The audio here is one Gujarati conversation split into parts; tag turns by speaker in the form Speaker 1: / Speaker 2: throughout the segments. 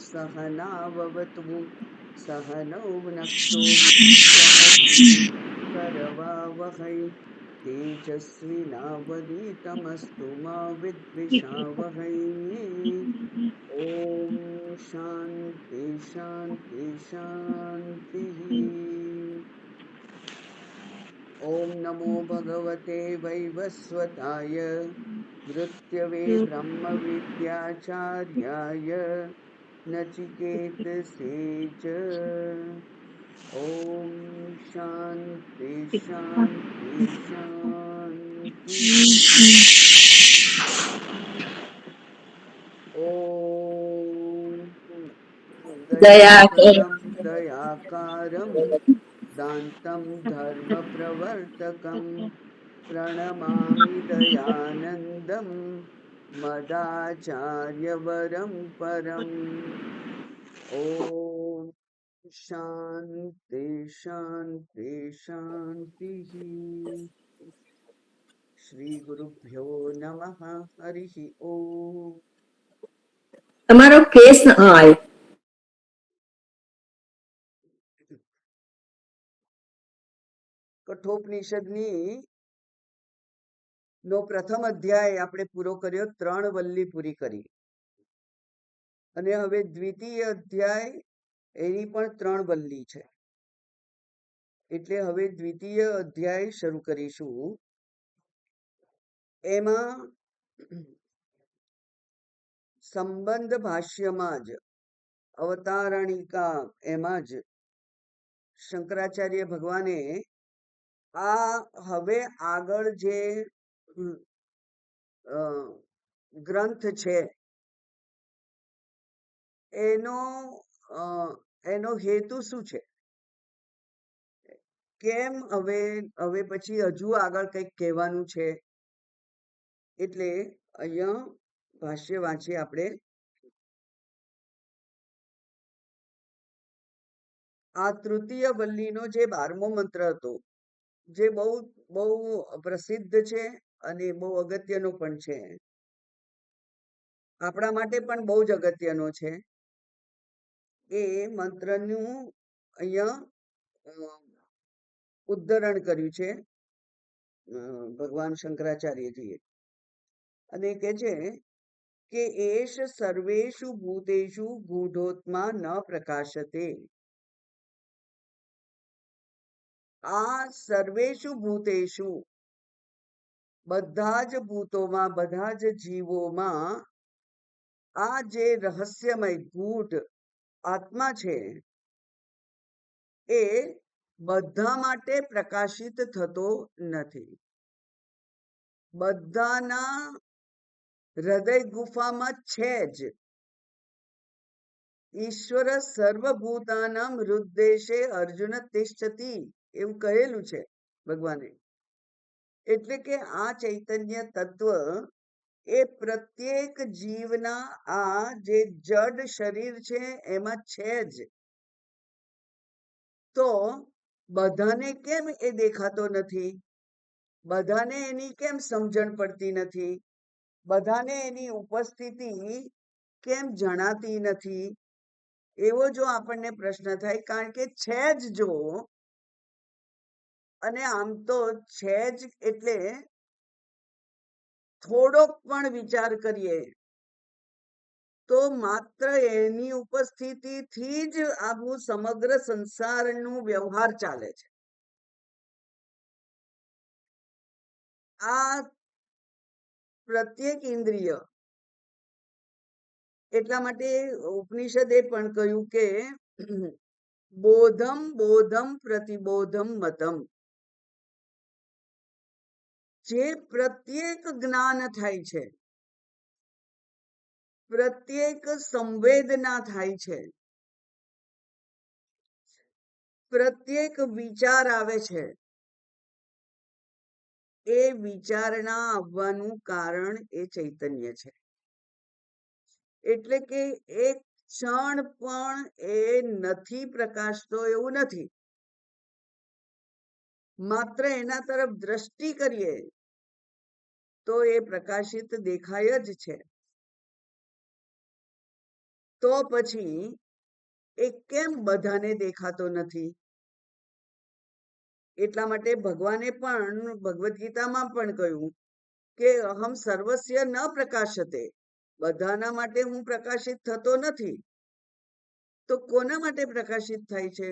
Speaker 1: सहनाववतु सहनौ भुनक्तु सह करवावहै तेजस्विनावधीतमस्तु मा विद्विषावहै। ओम शांति शांति शांतिः। ओम नमो भगवते वैवस्वताय मृत्यवे ब्रह्म विद्याचार्याय नचिकेतसे च। ओम शांति शांति शांति। ओम
Speaker 2: दयाकर
Speaker 1: दयाकरं दयाकारं दान्तं धर्मप्रवर्तकं प्रणमामि दयानन्दं मदाचार्यवरं परम्। ओम शांति शांति शांतिः। श्री गुरुभ्यो नमः। हरिः ओम।
Speaker 2: તમારો કેસ આવ્યો.
Speaker 1: કઠોપનિષદની નો પ્રથમ અધ્યાય આપણે પૂરો કર્યો, 3 વલ્લી પૂરી કરી અને હવે દ્વિતીય અધ્યાય એની પણ 3 વલ્લી છે, એટલે હવે દ્વિતીય અધ્યાય શરૂ કરીશું. એમાં સંબંધ ભાષ્યમાં જ અવતારણિકા એમાં જ શંકરાચાર્ય ભગવાને આ હવે આગળ જે ગ્રંથ છે એનો હેતુ શું છે, કેમ હવે પછી હજુ આગળ કંઈક કહેવાનું છે, એટલે અહીંયા ભાષ્ય વાંચીએ આપણે. આ તૃતીય વલ્લીનો જે 12મો મંત્ર હતો, જે બહુ બહુ પ્રસિદ્ધ છે અને બહુ અગત્યનો પણ છે, આપણા માટે પણ બહુ જ અગત્યનો છે. એ મંત્રનું અહીંયા ઉદ્ધરણ કર્યું છે ભગવાન શંકરાચાર્યજીએ, અને કહે છે કે એષ સર્વેષુ ભૂતેષુ ગૂઢોત્મા ન પ્રકાશતે. આ સર્વેષુ ભૂતેષુ, બધા જ ભૂતોમાં, બધા જ જીવોમાં આ જે રહસ્યમય ગૂઢ આત્મા છે એ બધા માટે પ્રકાશિત થતો નથી. બધાના હૃદય ગુફામાં છે જ. ઈશ્વર સર્વભૂતાનામ હૃદ્દેશે અર્જુન તિષ્ઠતિ, એવું કહેલું છે ભગવાને. એટલે કે આ ચૈતન્ય તત્વ એ પ્રત્યેક જીવના આ જે જડ શરીર છે એમાં છે જ. તો બધાને કેમ એ દેખાતો નથી? બધાને એની કેમ સમજણ પડતી નથી? બધાને એની ઉપસ્થિતિ કેમ જણાતી નથી? એવો જો આપણને પ્રશ્ન થાય, કારણ કે છે જ જો, અને આમ તો છે જ એટલે થોડોક પણ વિચાર કરીએ તો માત્ર એની ઉપસ્થિતિથી જ આખું સમગ્ર સંસારનું વ્યવહાર ચાલે છે. આ પ્રત્યેક ઇન્દ્રિય, એટલા માટે ઉપનિષદે પણ કહ્યું કે બોધમ બોધમ પ્રતિબોધમ મતમ. જે પ્રત્યેક જ્ઞાન થાય છે, પ્રત્યેક સંવેદના થાય છે, પ્રત્યેક વિચાર આવે છે, એ વિચારણા આવવાનું કારણ એ ચૈતન્ય છે. એટલે કે એક ક્ષણ પણ એ નથી પ્રકાશતો એવું નથી. માત્ર એના તરફ દ્રષ્ટિ કરીએ તો એ પ્રકાશિત દેખાય જ છે. તો પછી એ કેમ બધાને દેખાતો નથી? એટલા માટે ભગવાને પણ ભગવદ્ ગીતામાં પણ કહ્યું કે અહમ સર્વસ્ય ન પ્રકાશતે, બધાના માટે હું પ્રકાશિત થતો નથી. તો કોના માટે પ્રકાશિત થાય છે?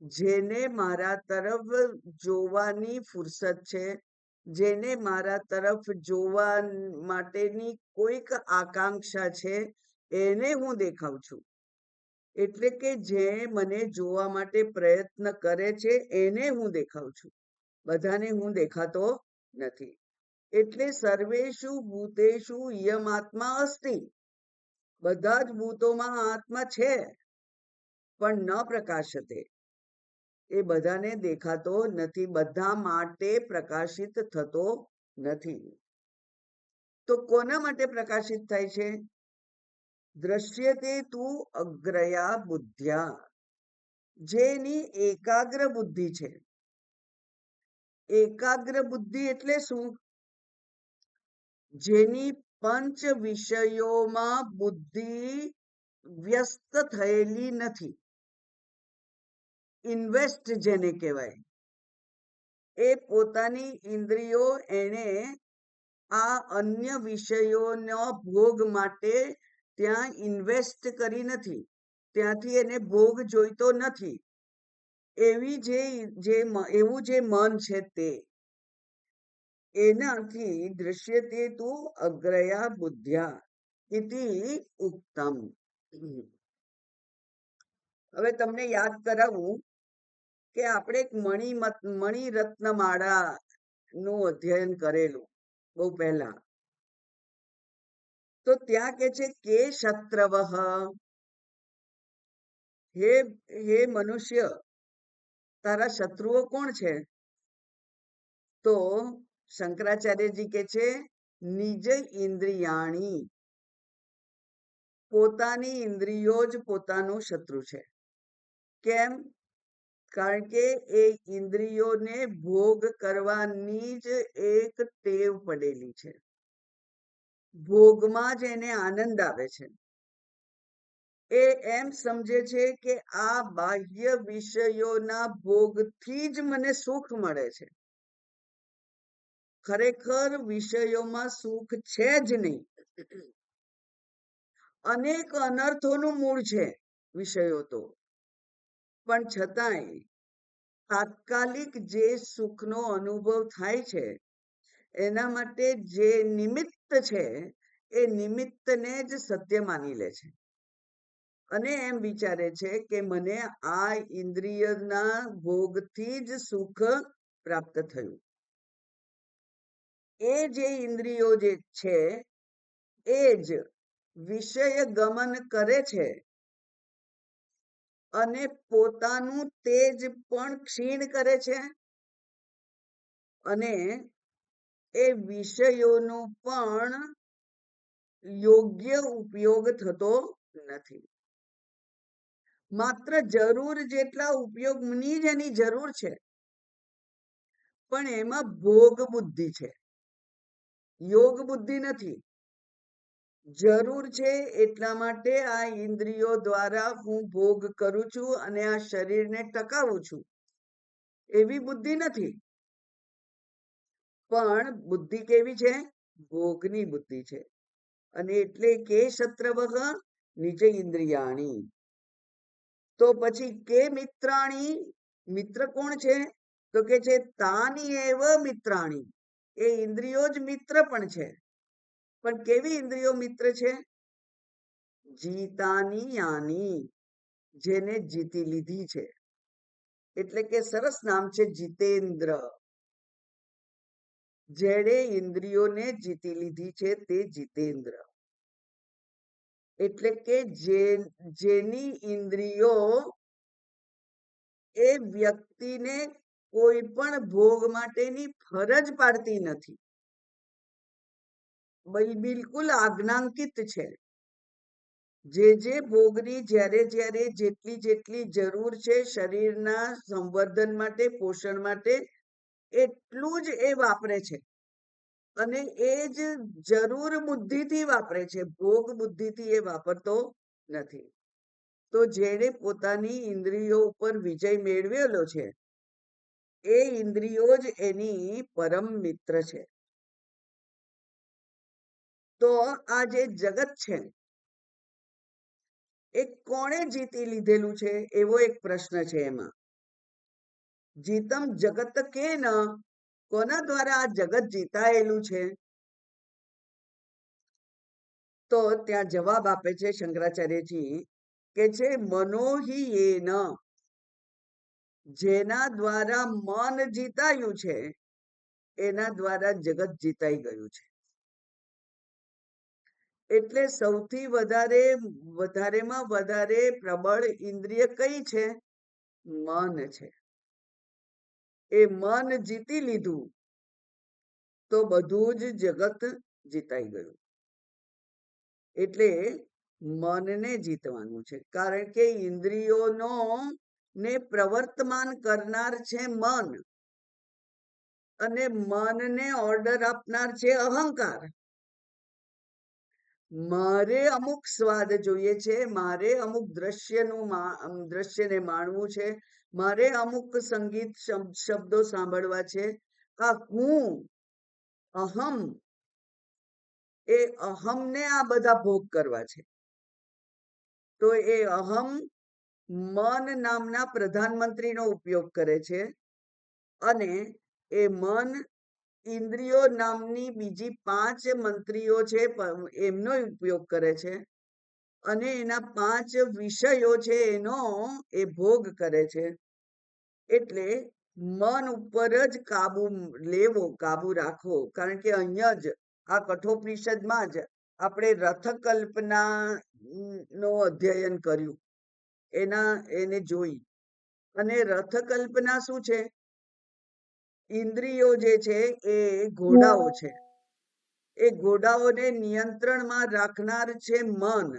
Speaker 1: જેને મારા તરફ જોવાની ફુરસત છે, જેને મારા તરફ જોવા માટેની કોઈક આકાંક્ષા છે, એને હું દેખાઉં છું. એટલે કે જે મને જોવા માટે પ્રયત્ન કરે છે એને હું દેખાઉં છું, બધાને હું દેખાતો નથી. એટલે સર્વેષુ ભૂતેષુ યમ આત્મા અસ્તિ, બધા જ ભૂતોમાં આત્મા છે, પણ ન પ્રકાશતે, એ બધાને દેખાતો નથી, બધા માટે પ્રકાશિત થતો નથી. તો કોના માટે પ્રકાશિત થાય છે? દ્રશ્યતે તું અગ્રયા બુદ્ધ્યા, જેની એકાગ્ર બુદ્ધિ છે. એકાગ્ર બુદ્ધિ એટલે શું? જેની પંચ વિષયોમાં બુદ્ધિ વ્યસ્ત થયેલી નથી, ઇન્વેસ્ટ જેને કહેવાય. એ પોતાની ઇન્દ્રિયો એને આ અન્ય વિષયોના ભોગ માટે ત્યાં ઇન્વેસ્ટ કરી નથી, ત્યાંથી એને ભોગ જોઈતો નથી. એવું જે મન છે તે એનાથી દ્રશ્યતે તું અગ્રયા બુદ્ધ્યા ઇતિ ઉક્તમ. હવે તમને યાદ કરાવું કે આપણે એક મણિરત્નમાળા નું અધ્યયન કરેલું બહુ પહેલા. તો ત્યાં કે છે કે શત્રવઃ, હે મનુષ્ય, તારા શત્રુઓ કોણ છે? તો શંકરાચાર્યજી કે છે નિજ ઇન્દ્રિયાણી, પોતાની ઇન્દ્રિયો જ પોતાનું શત્રુ છે. કેમ? કારણ કે એ ઇન્દ્રિયોને ભોગ કરવાની જ એક ટેવ પડેલી છે, ભોગમાં જ એને આનંદ આવે છે. એ એમ સમજે છે કે આ બાહ્ય વિષયોના ભોગથી જ મને સુખ મળે છે. ખરેખર વિષયોમાં સુખ છે જ નહીં. અનેક અનર્થોનું મૂળ છે વિષયો તો, પણ છતાંય તાત્કાલિક જે સુખનો અનુભવ થાય છે એના માટે જે નિમિત્ત છે એ નિમિત્તને જ સત્ય માની લે છે, અને એમ વિચારે છે કે મને આ ઇન્દ્રિયના ભોગથી જ સુખ પ્રાપ્ત થયું. એ જે ઇન્દ્રિયો જે છે એ જ વિષય ગમન કરે છે અને પોતાનું તેજ પણ ક્ષીણ કરે છે, અને એ વિષયોનો પણ યોગ્ય ઉપયોગ થતો નથી. માત્ર જરૂર જેટલા ઉપયોગની જ એની જરૂર છે, પણ એમાં ભોગ બુદ્ધિ છે, યોગ બુદ્ધિ નથી. જરૂર છે એટલા માટે આ ઇન્દ્રિયો દ્વારા હું ભોગ કરું છું અને આ શરીરને ટકાવું છું, એવી બુદ્ધિ નથી. પણ બુદ્ધિ કેવી છે? ભોગની બુદ્ધિ છે. અને એટલે કે શત્રવઃ નિજ ઇન્દ્રિયાણી. તો પછી કે મિત્રાણી, મિત્ર કોણ છે? તો કે છે તાની એવ મિત્રાણી, એ ઇન્દ્રિયો જ મિત્ર પણ છે. પણ કેવી ઇન્દ્રિયો મિત્ર છે? જીતાની યાની, જેને જીતી લીધી છે. એટલે કે સરસ નામ છે જીતેન્દ્ર. જેણે ઇન્દ્રિયોને જીતી લીધી છે તે જીતેન્દ્ર. એટલે કે જેની ઇન્દ્રિયો એ વ્યક્તિને કોઈ પણ ભોગ માટેની ફરજ પાડતી નથી, બિલકુલ આજ્ઞાંકિત છે. જે ભોગની જ્યારે જેટલી જરૂર છે શરીરના સંવર્ધન માટે, પોષણ માટે, એટલું જ એ વાપરે છે. અને એ જ જરૂર બુદ્ધિથી વાપરે છે, ભોગ બુદ્ધિથી એ વાપરતો નથી. તો જેણે પોતાની ઇન્દ્રિયો ઉપર વિજય મેળવેલો છે એ ઇન્દ્રિયો જ એની પરમ મિત્ર છે. તો આ જે જગત છે એ કોણે જીતી લીધેલું છે એવો એક પ્રશ્ન છે એમાં. જીતમ જગત કે ન, કોના દ્વારા આ જગત જીતાયેલું છે? તો ત્યાં જવાબ આપે છે શંકરાચાર્યજી કે છે મનોહી એન, જેના દ્વારા મન જીતાયું છે એના દ્વારા જગત જીતાઈ ગયું છે. એટલે સૌથી વધારેમાં વધારે પ્રબળ ઇન્દ્રિય કઈ છે? મન છે. એ મન જીતી લીધું તો બધું જ જગત જીતાઈ ગયું. એટલે મનને જીતવાનું છે, કારણ કે ઇન્દ્રિયોનો ને પ્રવર્તમાન કરનાર છે મન, અને મનને ઓર્ડર આપનાર છે અહંકાર. મારે અમુક સ્વાદ જોઈએ છે, મારે અમુક દ્રશ્યને માણવું છે, મારે અમુક સંગીત શબ્દો સાંભળવા છે. આ હું અહમ, એ અહમને આ બધા ભોગ કરવા છે. તો એ અહમ મન નામના પ્રધાનમંત્રીનો ઉપયોગ કરે છે, અને એ મન ઇન્દ્રિયો નામની બીજી 5 મંત્રીઓ છે એમનો ઉપયોગ કરે છે, અને એના 5 વિષયો છે એનો એ ભોગ કરે છે. એટલે મન ઉપર જ કાબુ રાખવો. કારણ કે અહીંયા જ આ કઠોપનિષદમાં જ આપણે રથકલ્પના નો અધ્યયન કર્યું, એને જોઈ. અને રથકલ્પના શું છે? ઇન્દ્રિયો જે છે એ ઘોડાઓ છે. એ ઘોડાઓને નિયંત્રણમાં રાખનાર છે મન,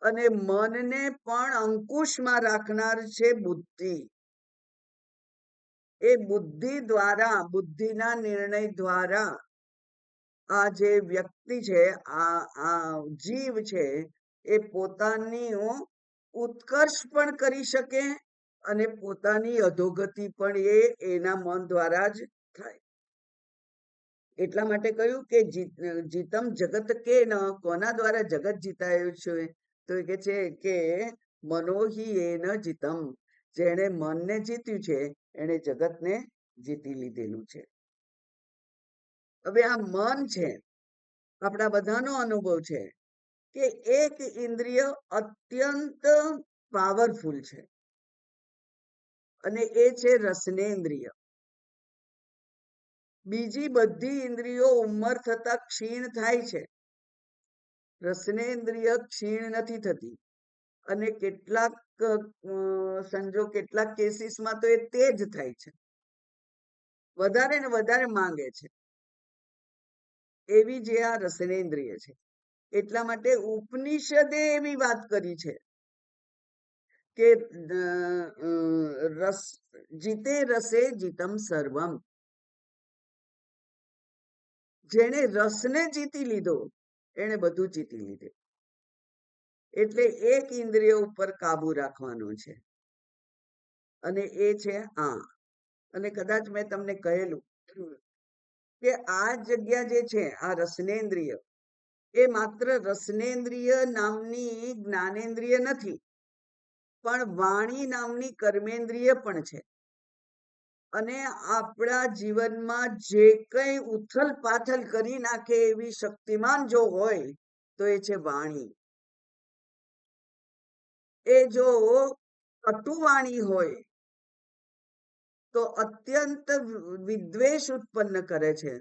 Speaker 1: અને મનને પણ અંકુશમાં રાખનાર છે બુદ્ધિ. એ બુદ્ધિ દ્વારા, બુદ્ધિના નિર્ણય દ્વારા આ જે વ્યક્તિ છે, આ જીવ છે, એ પોતાની ઉત્કર્ષ પણ કરી શકે અને પોતાની અધોગતિ પણ એના મન દ્વારા જ થાય. એટલા માટે કહ્યું કે જીતમ જગત કે ન, કોના દ્વારા જગત જીતાયું છે? તો કે છે કે મનોહી એન જીતમ, જેણે મનને જીત્યું છે એને જગતને જીતી લીધેલું છે. હવે આ મન છે, આપણા બધાનો અનુભવ છે કે એક ઇન્દ્રિય અત્યંત પાવરફુલ છે, અને એ છે રસનેન્દ્રિય. બીજી બધી ઇન્દ્રિયો ઉંમર થતા ક્ષીણ થાય છે, રસનેન્દ્રિય ક્ષીણ નથી થતી. અને કેટલાક કેસીસમાં તો એ તેજ થાય છે, વધારે ને વધારે માંગે છે. એવી જે આ રસનેન્દ્રિય છે. એટલા માટે ઉપનિષદે એવી વાત કરી છે કે જીતે રસે જીતમ સર્વમ. જેને રસને જીતી લીધો એને બધું જીતી લીધું. એટલે એક ઇન્દ્રિય ઉપર કાબુ રાખવાનો છે, અને એ છે આ. અને કદાચ મેં તમને કહેલું કે આ જગ્યા જે છે, આ રસનેન્દ્રિય, એ માત્ર રસનેન્દ્રિય નામની જ્ઞાનેન્દ્રિય નથી, પણ વાણી નામની કર્મેન્દ્રિય પણ છે. અને આપણા જીવનમાં જે કંઈ ઉથલ પાથલ કરી નાખે એવી શક્તિમાન જો હોય તો એ છે વાણી. એ જો કટુ વાણી હોય તો અત્યંત વિદ્વેષ ઉત્પન્ન કરે છે,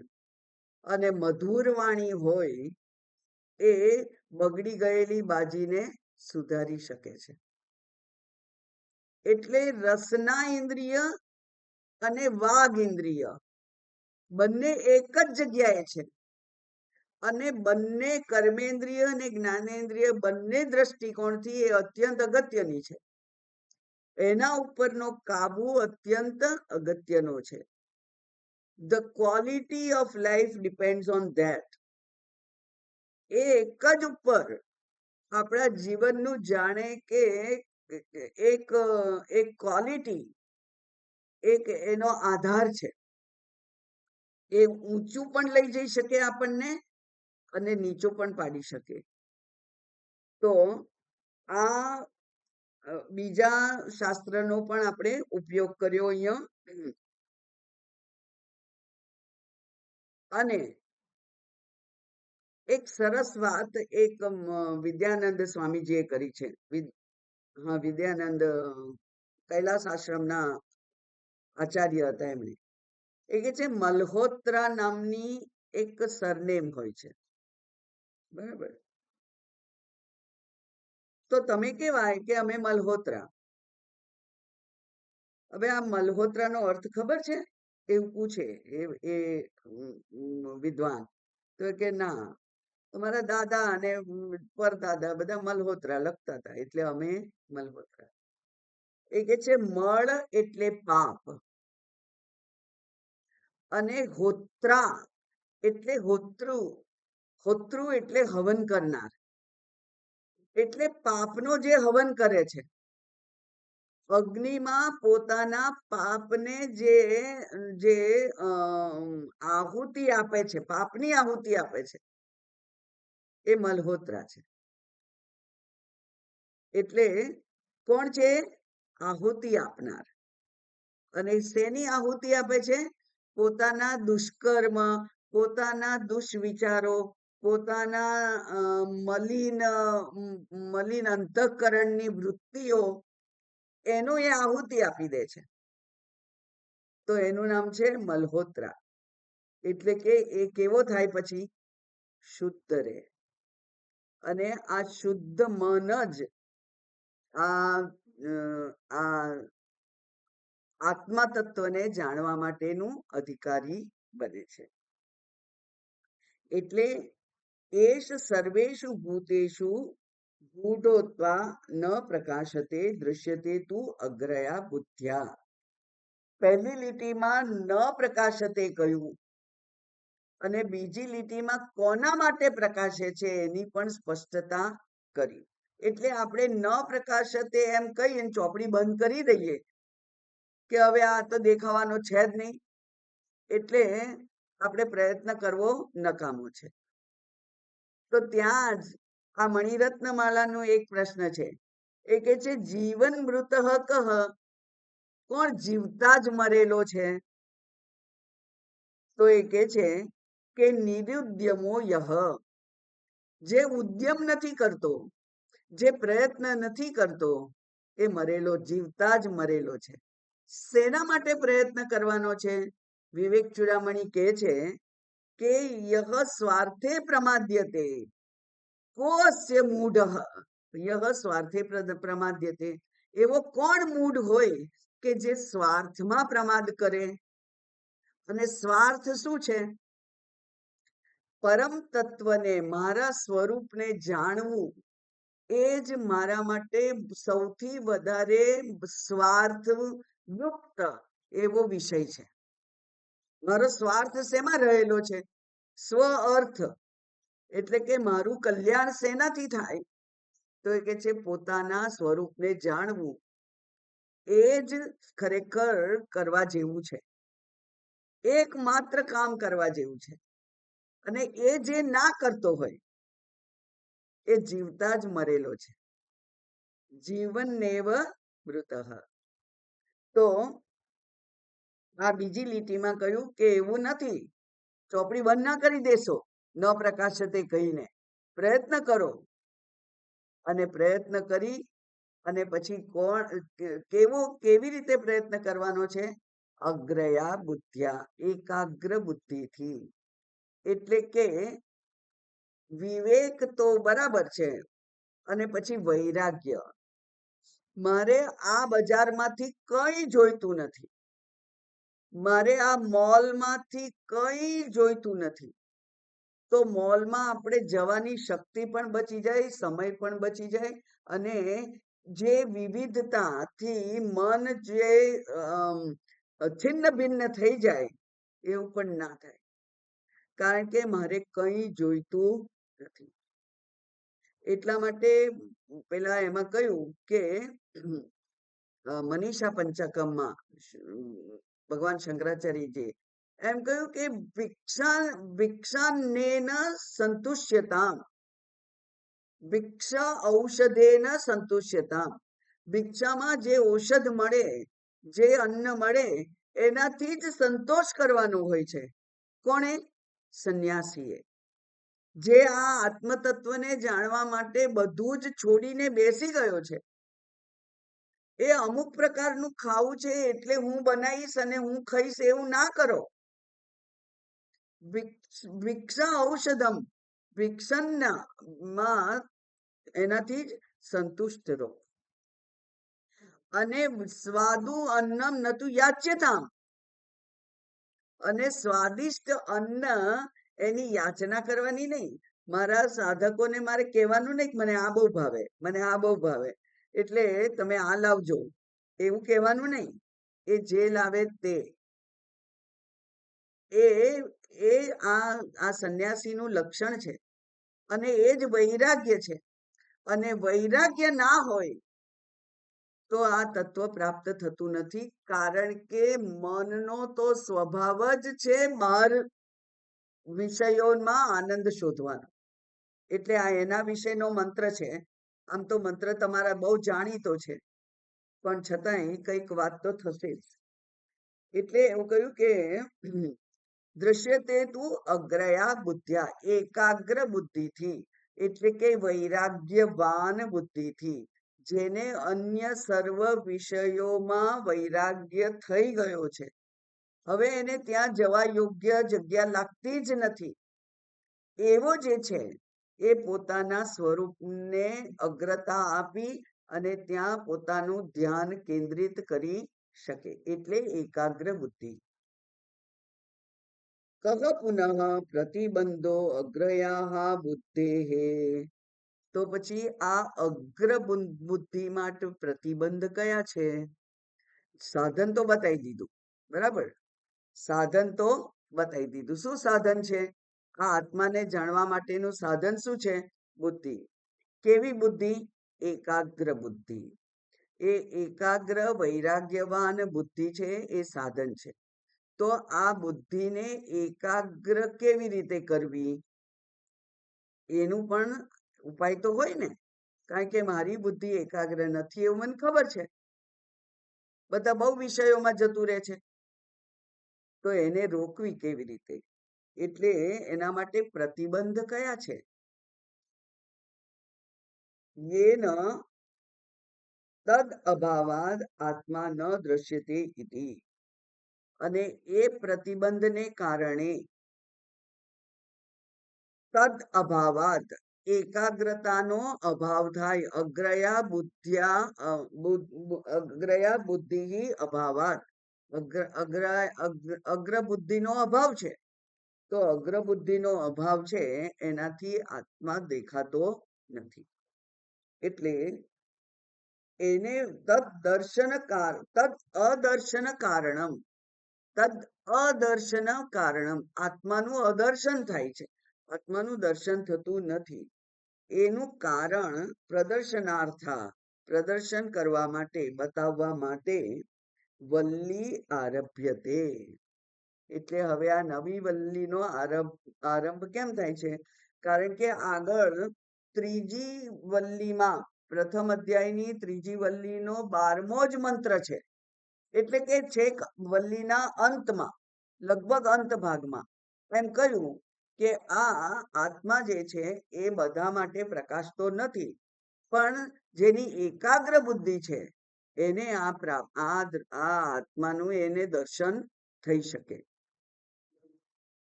Speaker 1: અને મધુર વાણી હોય એ બગડી ગયેલી બાજીને સુધારી શકે છે. એટલે રસના ઇન્દ્રિય અને વાગ ઇન્દ્રિય બંને એક જ જગ્યાએ છે, અને બંને કર્મેન્દ્રિય અને જ્ઞાનેન્દ્રિય બંને દ્રષ્ટિકોણથી એ અત્યંત અગત્યની છે. એના ઉપરનો કાબુ અત્યંત અગત્યનો છે. The quality of life depends on that. એ એક જ ઉપર આપણા જીવનનું જાણે કે એક એક ક્વોલિટી, એક એનો આધાર છે. એ ઊંચું પણ લઈ જઈ શકે આપણને અને નીચું પણ પાડી શકે. તો આ બીજા શાસ્ત્રનો પણ આપણે ઉપયોગ કર્યો અહીંયા. અને એક સરસ વાત એક વિદ્યાનંદ સ્વામીજીએ કરી છે. હા, વિદ્યાનંદ કૈલાસ આશ્રમના આચાર્ય હતા. એમણે એ કે છે મલ્હોત્રા નામની એક સરનેમ હોય છે, બરાબર? તો તમે કહેવાય કે અમે મલ્હોત્રા. હવે આ મલ્હોત્રાનો અર્થ ખબર છે? એવું પૂછે એ વિદ્વાન. તો કે ના, તમારા દાદા અને પરદાદા બધા મલ્હોત્રા લખતા હતા, એટલે અમે મલ્હોત્રા. એ કે છે મળ એટલે પાપ, અને હોત્રા એટલે હોતૃ. હોતૃ એટલે હવન કરનાર. એટલે પાપનો જે હવન કરે છે, અગ્નિમાં પોતાના પાપને જે આહુતિ આપે છે, પાપની આહુતિ આપે છે, એ મલ્હોત્રા છે. એટલે કોણ છે? આહુતિ આપનાર. અને શેની આહુતિ આપે છે? પોતાના દુષ્કર્મ, પોતાના દુષ્વિચારો, પોતાના મલિન અંતઃકરણની વૃત્તિઓ, એનું એ આહુતિ આપી દે છે. તો એનું નામ છે મલ્હોત્રા. એટલે કે એ કેવો થાય પછી? શુદ્ધ રહે. અને આ શુદ્ધ મન જ આ આત્મા તત્વને જાણવા માટેનું અધિકારી બને છે. એટલે એશ સર્વેષુ ભૂતેષુ ગૂઢોત્વા ન પ્રકાશતે દૃશ્યતે તું અગ્રયા બુદ્ધ્યા. પહેલી લીટીમાં ન પ્રકાશતે કહ્યું, અને બીજી લીટીમાં કોના માટે પ્રકાશે છે એની પણ સ્પષ્ટતા કરી. એટલે આપણે ન પ્રકાશતે એમ કહીએ ચોપડી બંધ કરી દઈએ કે હવે આ તો દેખાવાનો છે જ નહીં, એટલે આપણે પ્રયત્ન કરવો નકામો છે. તો ત્યાં જ આ મણિરત્નમાલાનો એક પ્રશ્ન છે. એ કે છે જીવન મૃત કહ, કોણ જીવતા જ મરેલો છે? તો એ કે છે કે નિરુદ્યમો યહ, જે ઉદ્યમ નથી કરતો, જે પ્રયત્ન નથી કરતો, એ મરેલો, જીવતા જ મરેલો છે. શેના માટે પ્રયત્ન કરવાનો છે? વિવેક ચૂડામણી કહે છે કે યહ સ્વાર્થે પ્રમાદ્યતે કોસ્ય મૂઢ. યહ સ્વાર્થે પ્રમાદ્યતે, એવો કોણ મૂઢ હોય કે જે સ્વાર્થમાં પ્રમાદ કરે? અને સ્વાર્થ શું છે? પરમ તત્વને, મારા સ્વરૂપને જાણવું, એ જ મારા માટે સૌથી વધારે સ્વાર્થ યુક્ત એવો વિષય છે. મારો સ્વાર્થ શેમાં રહેલો છે? સ્વ અર્થ. એટલે કે મારું કલ્યાણ શેનાથી થાય? તો એ કે છે પોતાના સ્વરૂપને જાણવું, એ જ ખરેખર કરવા જેવું છે, એકમાત્ર કામ કરવા જેવું છે. અને એ જે ના કરતો હોય એ જીવતા જ મરેલો છે. જીવનેવ મૃતઃ. તો આ બીજી લીટીમાં કહ્યું કે એવું નથી, ચોપડી બંધ ના કરી દેશો ન પ્રકાશતે કહીને. પ્રયત્ન કરો, અને પ્રયત્ન કરી અને પછી કેવી રીતે પ્રયત્ન કરવાનો છે? અગ્રયા બુદ્ધ્યા, એકાગ્ર બુદ્ધિથી. એટલે કે વિવેક તો બરાબર છે, અને પછી વૈરાગ્ય. મારે આ બજારમાંથી કઈ જોઈતું નથી, મારે આ મોલમાંથી કઈ જોઈતું નથી. તો મોલમાં આપણે જવાની શક્તિ પણ બચી જાય, સમય પણ બચી જાય, અને જે વિવિધતાથી મન જે છિન્ન ભિન્ન થઈ જાય એવું પણ ના થાય, કારણ કે મારે કંઈ જોઈતું નથી. એટલા માટે પેલા એમાં કહ્યું કે મનીષા પંચકમમાં ભગવાન શંકરાચાર્યજી એમ કહ્યું કે ભિક્ષાનેન સંતુષ્યતામ, ભિક્ષા ઔષધેન સંતુષ્યતામ. ભિક્ષામાં જે ઔષધ મળે, જે અન્ન મળે, એનાથી જ સંતોષ કરવાનો હોય છે. કોણે? સંન્યાસીએ. જે આ આત્મતત્વને જાણવા માટે બધું જ છોડીને બેસી ગયો છે. એ અમુક પ્રકારનું ખાવું છે એટલે હું બનાવીશ અને હું ખાઈશ એવું ના કરો. ભિક્ષા ઔષધમ, ભિક્ષનમાં એનાથી જ સંતુષ્ટ રહો. અને સ્વાદુ અન્નમ નતુ યાચ્યતામ, અને સ્વાદિષ્ટ અન્ન એની યાચના કરવાની નહીં. મારા સાધકોને મારે કહેવાનું નહીં કે મને આ બહુ ભાવે, મને આ બહુ ભાવે, એટલે તમે આ લાવજો, એવું કહેવાનું નહીં. એ જે લાવે તે એ આ સંન્યાસીનું લક્ષણ છે, અને એ જ વૈરાગ્ય છે. અને વૈરાગ્ય ના હોય તો આ તત્વ પ્રાપ્ત થતું નથી, કારણ કે મનનો તો સ્વભાવ જ છે બહાર વિષયોમાં આનંદ શોધવાનો. એટલે આ એના વિશેનો મંત્ર છે. આમ તો મંત્ર તમારા બહુ જાણીતો છે, પણ છતાંય કંઈક વાત તો થશે જ. એટલે એવું કહ્યું કે દ્રશ્યતે તું અગ્રયા બુદ્ધ્યા, એકાગ્ર બુદ્ધિથી, એટલે કે વૈરાગ્યવાન બુદ્ધિથી, જેને અન્ય સર્વ વિષયોમાં વૈરાગ્ય થઈ ગયો છે. હવે એને ત્યાં જવા યોગ્ય જગ્યા લાગતી જ નથી. એવો જે છે એ પોતાના સ્વરૂપને અગ્રતા આપી અને ત્યાં પોતાનું ધ્યાન કેન્દ્રિત કરી શકે, એટલે એકાગ્ર બુદ્ધિ. કહ પુનઃ પ્રતિબંધો અગ્રયા બુદ્ધેહે. તો પછી આ અગ્ર બુદ્ધિ માટે પ્રતિબંધ કયા છે? સાધન તો બતાવી દીધું, બરાબર? સાધન તો બતાવી દીધું. શું સાધન છે? આ આત્માને જાણવા માટેનું સાધન શું છે? બુદ્ધિ. કેવી બુદ્ધિ? એકાગ્ર બુદ્ધિ. એ એકાગ્ર વૈરાગ્યવાન બુદ્ધિ છે, એ સાધન છે. તો આ બુદ્ધિને એકાગ્ર કેવી રીતે કરવી, એનું પણ ઉપાય તો હોય ને. કારણ કે મારી બુદ્ધિ એકાગ્ર નથી એવું મને ખબર છે, બધા બહુ વિષયોમાં જતું રહે છે. તો એને રોકવી કેવી રીતે? એટલે એના માટે પ્રતિબંધ કયા છે? યેન તદ અભાવાદ આત્મા ન દ્રશ્યતે ઇતિ. અને એ પ્રતિબંધને કારણે તદ અભાવાદ, એકાગ્રતાનો અભાવ થાય. અગ્રયા બુદ્ધિ અભાવાદ, અગ્ર બુદ્ધિનો અભાવ છે. તો અગ્ર બુદ્ધિનો અભાવ છે, એનાથી આત્મા દેખાતો નથી. એટલે એને તદ અદર્શન કારણમ, તદ અદર્શન કારણમ, આત્માનું અદર્શન થાય છે, આત્માનું દર્શન થતું નથી. એનું કારણ પ્રદર્શનાર્થા, પ્રદર્શન કરવા માટે, બતાવવા માટે વલ્લી આરભ્યતે. એટલે હવે આ નવી વલ્લીનો આરંભ કેમ થાય છે? કારણ કે આગળ ત્રીજી વલ્લીમાં, પ્રથમ અધ્યાયની ત્રીજી વલ્લીનો 12મો જ મંત્ર છે. એટલે કે છેક વલ્લીના અંતમાં, લગભગ અંત ભાગમાં એમ કહ્યું કે આ આત્મા જે છે એ બધા માટે પ્રકાશતો નથી, પણ જેની એકાગ્ર બુદ્ધિ છે એને આ આત્માનું એને દર્શન થઈ શકે.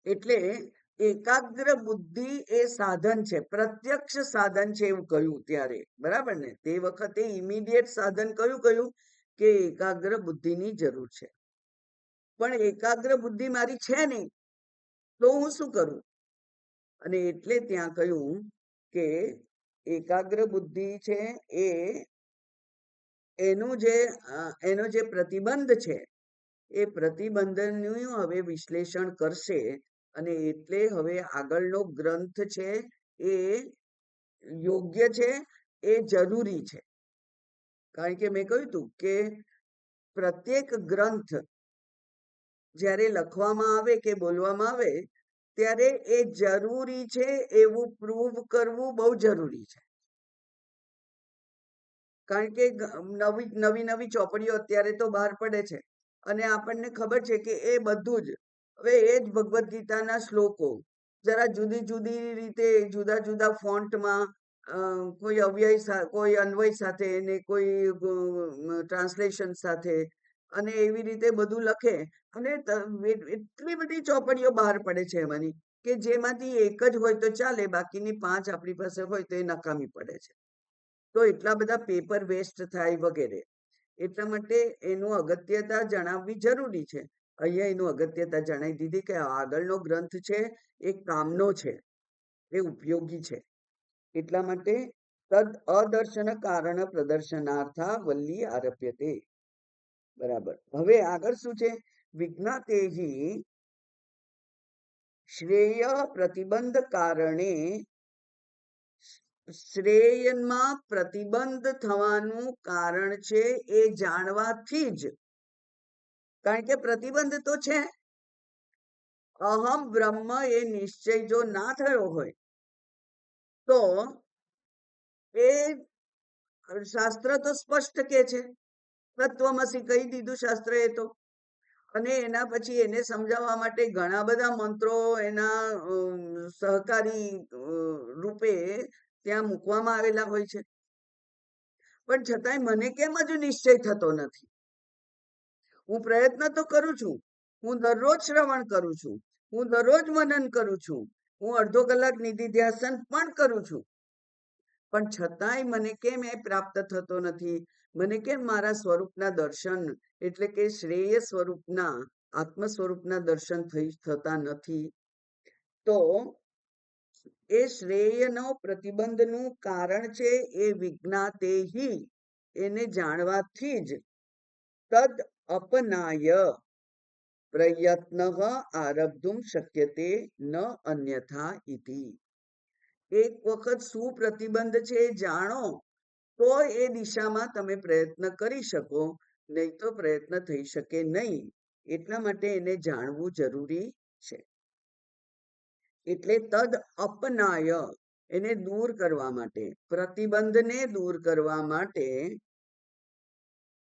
Speaker 1: એટલે એકાગ્ર બુદ્ધિ એ સાધન છે, પ્રત્યક્ષ સાધન છે એવું કહ્યું ત્યારે, બરાબર ને? તે વખતે ઇમિડિયેટ સાધન કયું કે એકાગ્ર બુદ્ધિની જરૂર છે. પણ એકાગ્ર બુદ્ધિ મારી છે નહીં, તો હું શું કરું? અને એટલે ત્યાં કહ્યું કે એકાગ્ર બુદ્ધિ છે એનો જે પ્રતિબંધ છે, એ પ્રતિબંધનું હવે વિશ્લેષણ કરશે અને એટલે હવે આગળનો ગ્રંથ છે એ યોગ્ય છે, એ જરૂરી છે. કારણ કે મેં કહ્યું હતું કે પ્રત્યેક ગ્રંથ જ્યારે લખવામાં આવે કે બોલવામાં આવે ત્યારે એ જરૂરી છે એવું પ્રૂવ કરવું બહુ જરૂરી છે. કારણ કે નવી નવી ચોપડીઓ અત્યારે તો બહાર પડે છે અને આપણને ખબર છે કે એ બધું જ હવે એ જ ભગવદ્ ગીતાના શ્લોકો જરા જુદી જુદી રીતે જુદા જુદા ફોન્ટમાં કોઈ અવ્યય કોઈ અન્વય સાથે ને કોઈ ટ્રાન્સલેશન સાથે અને એવી રીતે બધું લખે અને એટલી બધી ચોપડીઓ બહાર પડે છે એમાંની કે જેમાંથી એક જ હોય તો ચાલે, બાકીની 5 આપણી પાસે હોય તો એ નકામી પડે છે. તો એટલા બધા પેપર વેસ્ટ થાય વગેરે. એટલા માટે એનું અગત્યતા જણાવવી જરૂરી છે. અહીંયા એનું અગત્યતા જણાવી દીધી કે આગળનો ગ્રંથ છે એ કામનો છે, એ ઉપયોગી છે. એટલા માટે તદ અદર્શન કારણ પ્રદર્શનાર્થા વલ્લી આરભ્યતે. બરાબર. હવે આગળ શું છે? વિજ્ઞાતેહી શ્રેય પ્રતિબંધ કારણે શ્રેયમાં પ્રતિબંધ થવાનું કારણ છે એ જાણવાથી જ. કારણ કે પ્રતિબંધ તો છે. અહમ બ્રહ્મ એ નિશ્ચય જો ના થયો હોય તો એ શાસ્ત્ર તો સ્પષ્ટ કે છે, તત્વમસી કહી દીધું શાસ્ત્ર એ તો. અને એના પછી એને સમજાવવા માટે ઘણા બધા મંત્રો એના સહકારી રૂપે ત્યાં મૂકવામાં આવેલા હોય છે. પણ છતાંય મને કેમ હજુ નિશ્ચય થતો નથી? હું પ્રયત્ન તો કરું છું, હું દરરોજ શ્રવણ કરું છું, હું દરરોજ મનન કરું છું, હું અડધો કલાક નિધિધ્યાસન પણ કરું છું, પણ છતાંય મને કેમ એ પ્રાપ્ત થતો નથી? મને કેમ મારા સ્વરૂપના દર્શન એટલે કે શ્રેય સ્વરૂપના આત્મ સ્વરૂપના દર્શન થતા નથી? તો એ શ્રેયનો પ્રતિબંધનું કારણ છે એ વિજ્ઞાતેહી, એને જાણવાથી જ તદ અપનાય પ્રયત્ન આરબ્ધુમ શક્યતે ન અન્યથા ઇતિ. એક વખત શું પ્રતિબંધ છે એ જાણો તો એ દિશામાં તમે પ્રયત્ન કરી શકો, નહીં તો પ્રયત્ન થઈ શકે નહીં. એટલા માટે એને જાણવું જરૂરી છે. એટલે તદ અપનાય, એને દૂર કરવા માટે, પ્રતિબંધને દૂર કરવા માટે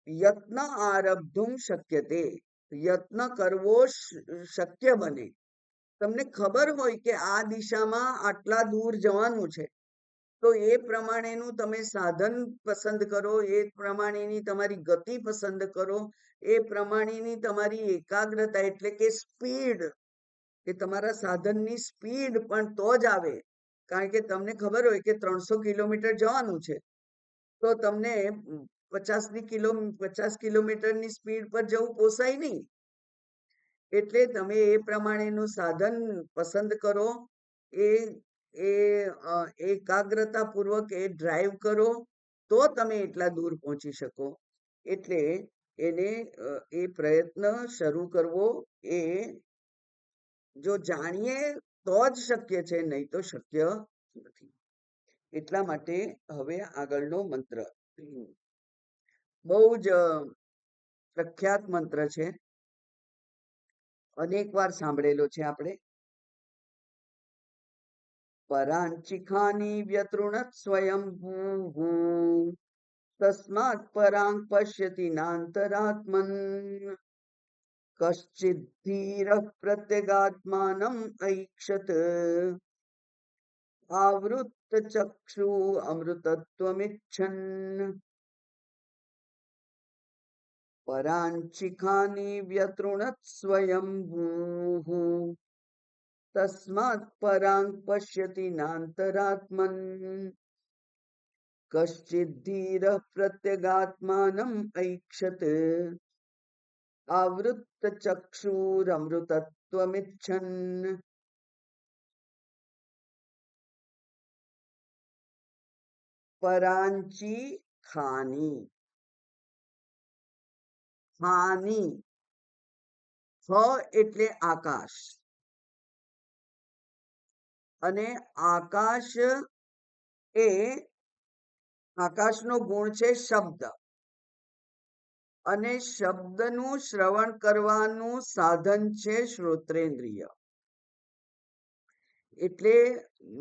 Speaker 1: યત્ન આરબ્ધુમ શક્યતે, યત્ન કરવો શક્ય બને. તમને ખબર હોય કે આ દિશામાં આટલા દૂર જવાનું છે તો એ પ્રમાણેનું તમે સાધન પસંદ કરો, એ પ્રમાણેની તમારી ગતિ પસંદ કરો, એ પ્રમાણેની તમારી એકાગ્રતા એટલે કે સ્પીડ, કે તમારા સાધનની સ્પીડ પણ તો જ આવે. કારણ કે તમને ખબર હોય કે 300 કિલોમીટર જવાનું છે તો તમને 50 કિલોમીટરની સ્પીડ પર જવું પોસાય નહીં. એટલે તમે એ પ્રમાણેનું સાધન પસંદ કરો, એ એકાગ્રતા પૂર્વક એ ડ્રાઈવ કરો તો તમે એટલા દૂર પહોંચી શકો. એટલે એને એ પ્રયત્ન શરૂ કરવો એ જો જાણીએ તો જ શક્ય છે, નહીં તો શક્ય નથી. એટલા માટે હવે આગળનો મંત્ર બહુ જ પ્રખ્યાત મંત્ર છે, અનેક વાર સાંભળેલો છે આપણે. પરાંચિખાની વ્યતૃણત સ્વયંભૂ તસ્માત પરાં પશ્યતિ નાંતરાત્મન કશ્ચિદ ધીરઃ પ્રત્યગાત્માનમ ઐક્ષત આવૃત્ત ચક્ષુ અમૃતત્વમિચ્છન. પરાંચિખાની વ્યતૃણત સ્વયંભૂ તસ્માત પરાં પશ્યતિ નાંતરાત્મન કશ્ચિદ ધીરઃ પ્રત્યગાત્માનમ ઐક્ષત આવૃત્ત ચક્ષુરમૃતત્વમિચ્છન. પરાંચી ખાની, હાની એટલે આકાશ, અને આકાશ એ આકાશનો ગુણ છે શબ્દ, અને શબ્દનું શ્રવણ કરવાનું સાધન છે શ્રોત્રેન્દ્રિય. એટલે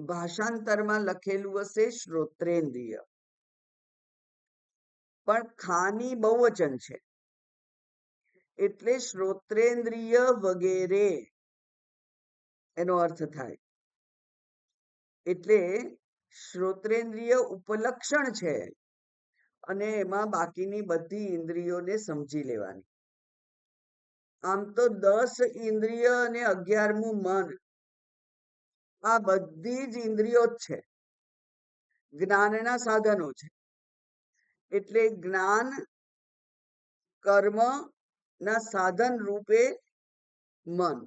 Speaker 1: ભાષાંતરમાં લખેલું હશે શ્રોત્રેન્દ્રિય, પણ ખાની બહુવચન છે એટલે શ્રોત્રેન્દ્રિય વગેરે એનો અર્થ થાય. એટલે શ્રોત્રેન્દ્રિય ઉપલક્ષણ છે અને એમાં બાકીની બધી ઇન્દ્રિયોને સમજી લેવાની. આમ તો 10 ઇન્દ્રિય અને 11મું મન, આ બધી જ ઇન્દ્રિયો જ છે, જ્ઞાનના સાધનો છે. એટલે જ્ઞાન કર્મ ના સાધન રૂપે મન,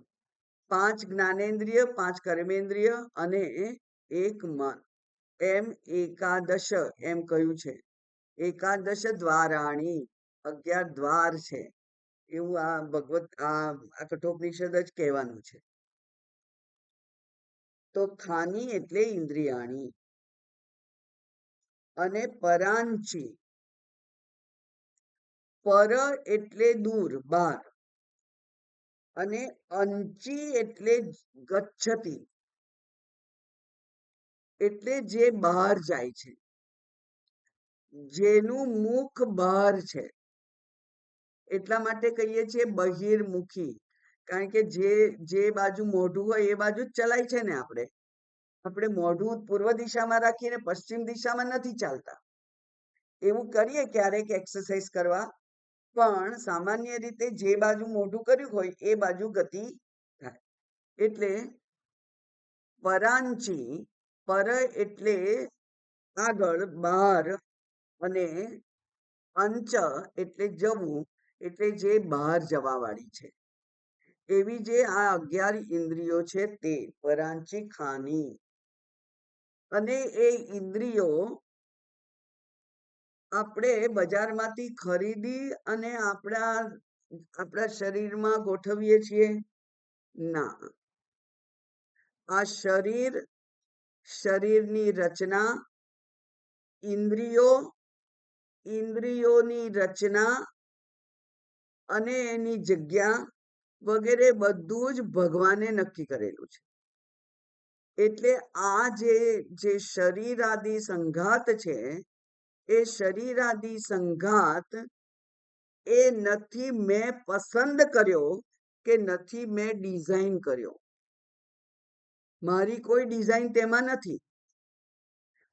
Speaker 1: 5 જ્ઞાનેન્દ્રિય, 5 કર્મેન્દ્રિય અને 1 મન, એમ એકાદશ એમ કહ્યું છે. એકાદશ દ્વારાણી, 11 દ્વાર છે એવું આ ભગવત આ કઠોપનિષદ જ કહેવાનું છે. તો ખાની એટલે ઇન્દ્રિયાણી, અને પરાંચી, પર એટલે દૂર બહાર, અને અંચી એટલે ગચ્છતી, એટલે જે બહાર જાય છે, જેનું મુખ બહાર છે. એટલા માટે કહીએ છીએ બહિર્મુખી, કારણ કે જે બાજુ મોઢું હોય એ બાજુ જ ચલાય છે ને. આપણે મોઢું પૂર્વ દિશામાં રાખીને પશ્ચિમ દિશામાં નથી ચાલતા. એવું કરીએ ક્યારેક એક્સરસાઇઝ કરવા, પણ સામાન્ય રીતે જે બાજુ મોઢું કર્યું હોય એ બાજુ ગતિ થાય. એટલે પરાંચી, પર એટલે આગળ બહાર, અને અંચ એટલે જવું, એટલે જે બહાર જવા વાળી છે. એવી જે આ 11 ઇન્દ્રિયો છે તે પરાંચી ખાની. અને એ ઇન્દ્રિયો આપણે બજારમાંથી ખરીદી અને આપણા શરીરમાં ગોઠવીએ છીએ? ના. આ શરીરની રચના, ઇન્દ્રિયોની રચના અને એની જગ્યા વગેરે બધું જ ભગવાને નક્કી કરેલું છે. એટલે આ જે શરીરાદિ સંઘાત છે, એ શરીરાદિ સંઘાત એ નથી મેં પસંદ કર્યો કે નથી મેં ડિઝાઇન કર્યો. મારી કોઈ ડિઝાઇન તેમાં નથી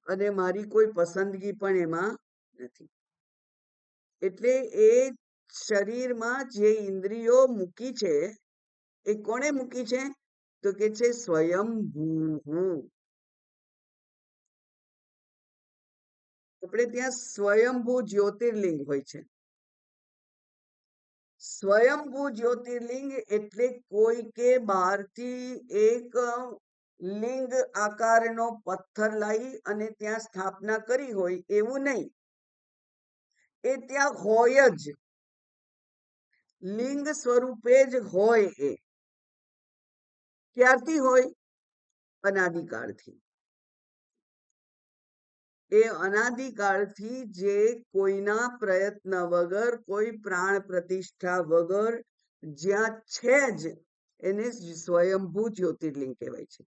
Speaker 1: અને મારી કોઈ પસંદગી પણ એમાં નથી. એટલે એ શરીરમાં જે ઇન્દ્રિયો મૂકી છે એ કોણે મૂકી છે? તો કે છે સ્વયંભૂ. આપણે ત્યાં સ્વયંભૂ જ્યોતિર્લિંગ હોય છે. સ્વયંભૂ જ્યોતિર્લિંગ એટલે કોઈ કે બહારથી એક લિંગ આકારનો પથ્થર લાવી અને ત્યાં સ્થાપના કરી હોય એવું નહીં. એ ત્યાં હોય જ, લિંગ સ્વરૂપે જ હોય. એ ક્યારથી હોય? અનાદિકાળથી. એ અનાદિકાળથી જે કોઈના પ્રયત્ન વગર, કોઈ પ્રાણ પ્રતિષ્ઠા વગર જ્યાં છે જ, એને સ્વયંભૂ જ્યોતિર્લિંગ કહેવાય છે.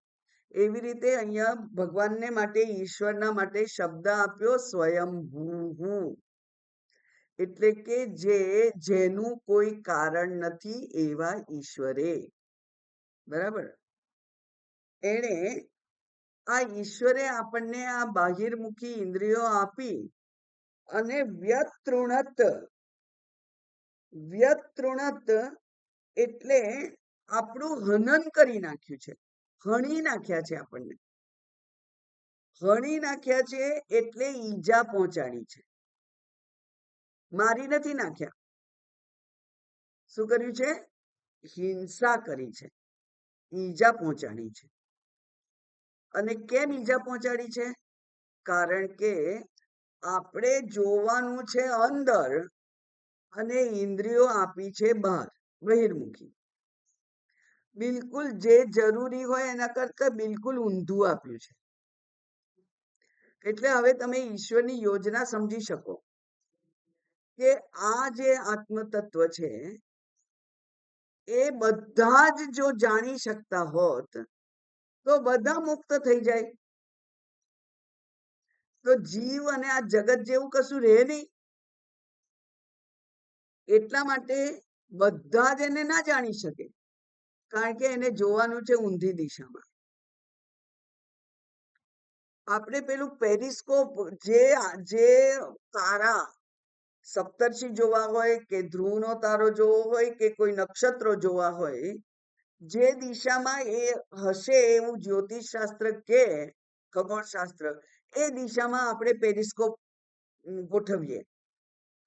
Speaker 1: એવી રીતે અહીંયા ભગવાનને માટે, ઈશ્વરના માટે શબ્દ આપ્યો સ્વયંભૂ, એટલે કે જેનું કોઈ કારણ નથી એવા ઈશ્વરે. બરાબર? એણે આ ઈશ્વરે આપણને આ બાહિર્મુખી ઇન્દ્રિયો આપી અને વ્યતૃણત એટલે આપણું હનન કરી નાખ્યું છે, હણી નાખ્યા છે. આપણને હણી નાખ્યા છે એટલે ઈજા પહોંચાડી છે, મારી નથી નાખ્યા. શું કર્યું છે? હિંસા કરી છે, ઈજા પહોંચાડી છે. અને કેમ ઈજા પહોંચાડી છે? કારણ કે આપણે જોવાનું છે અંદર અને ઇન્દ્રિયો આપી છે બહાર, બહિર્મુખી. બિલકુલ જે જરૂરી હોય એના કરતા બિલકુલ ઊંધું આપ્યું છે. એટલે હવે તમે ઈશ્વરની યોજના સમજી શકો કે આ જે આત્મ તત્વ છે એ બધા જ જો જાણી શકતા હોત તો બધા મુક્ત થઈ જાય. તો જીવ અને આ જગત જેવું કશું રહે નહીં. એટલા માટે બધા જ એને ના જાણી શકે, કારણ કે એને જોવાનું છે ઊંધી દિશામાં. આપણે પેલું પેરિસ્કોપ જે તારા સપ્તર્ષિ જોવા હોય કે ધ્રુવનો તારો જોવો હોય કે કોઈ નક્ષત્રો જોવા હોય, જે દિશામાં એ હશે એવું જ્યોતિષ શાસ્ત્ર કે ખગોળશાસ્ત્ર, એ દિશામાં આપણે પેરિસ્કોપ ગોઠવીએ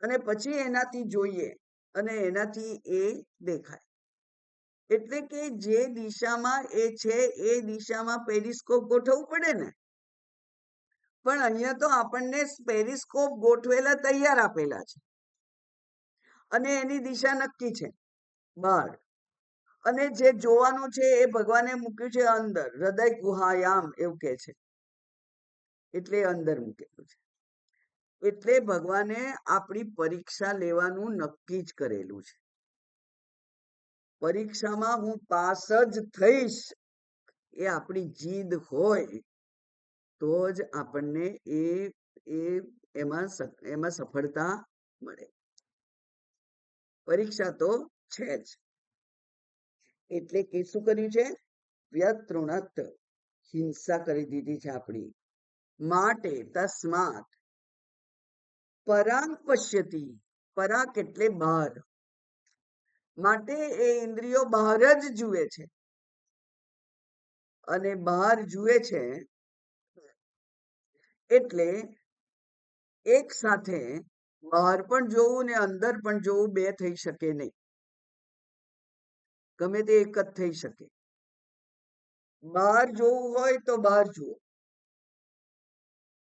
Speaker 1: અને પછી એનાથી જોઈએ અને એનાથી એ દેખાય. એટલે કે જે દિશામાં એ છે એ દિશામાં પેરિસ્કોપ ગોઠવવું પડે ને. પણ અહીંયા તો આપણને પેરિસ્કોપ ગોઠવેલા તૈયાર આપેલા છે અને એની દિશા નક્કી છે બહાર. અને જે જોવાનું છે એ ભગવાને મૂક્યું છે અંદર, હૃદય ગુહાયામ એવું કે છે, એટલે અંદર મૂકેલું છે. એટલે ભગવાને આપણી પરીક્ષા લેવાનું નક્કી જ કરેલું છે. પરીક્ષામાં હું પાસ જ થઈશ એ આપણી જીદ હોય તો જ આપણને એમાં સફળતા મળે. પરીક્ષા તો છે જ. એટલે કે શું કર્યું છે? વ્યતૃણત, હિંસા કરી દીધી છે આપણી. માટે તસ્માત પરાંગ પશ્યતિ, પરાક એટલે બહાર. માટે એ ઇન્દ્રિયો બહાર જ જુએ છે. અને બહાર જુએ છે એટલે એક સાથે બહાર પણ જોવું ને અંદર પણ જોવું બે થઈ શકે નહીં. ગમે તે એક જ થઈ શકે. બહાર જોવું હોય તો બહાર જુઓ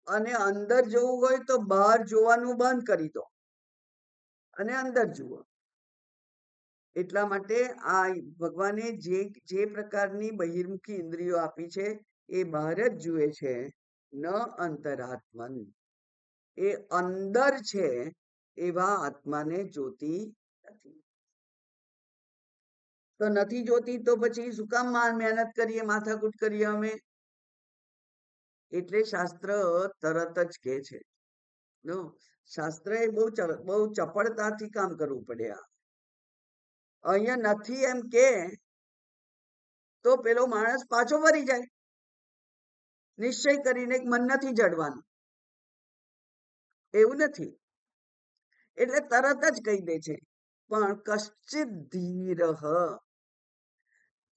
Speaker 1: અને અંદર જોવું હોય તો બહાર જોવાનું બંધ કરી દો અને અંદર જુઓ. એટલા માટે આ ભગવાને જે પ્રકારની બહિર્મુખી ઇન્દ્રિયો આપી છે એ બહાર જ જુએ છે, ન અંતરાત્મન. એ અંદર છે એવા આત્માને જોતી નથી. તો નથી જોતી તો પછી શું કામ મહેનત કરીએ, માથાકૂટ કરીએ અમે? એટલે શાસ્ત્ર તરત જ કે છે. શાસ્ત્ર એ બહુ ચપળતાથી કામ કરવું પડે. અહીંયા નથી એમ કે તો પેલો માણસ પાછો ફરી જાય, નિશ્ચય કરીને મન નથી જડવાનું. એવું નથી. એટલે તરત જ કહી દે છે, પણ કશ્ચિત ધીર,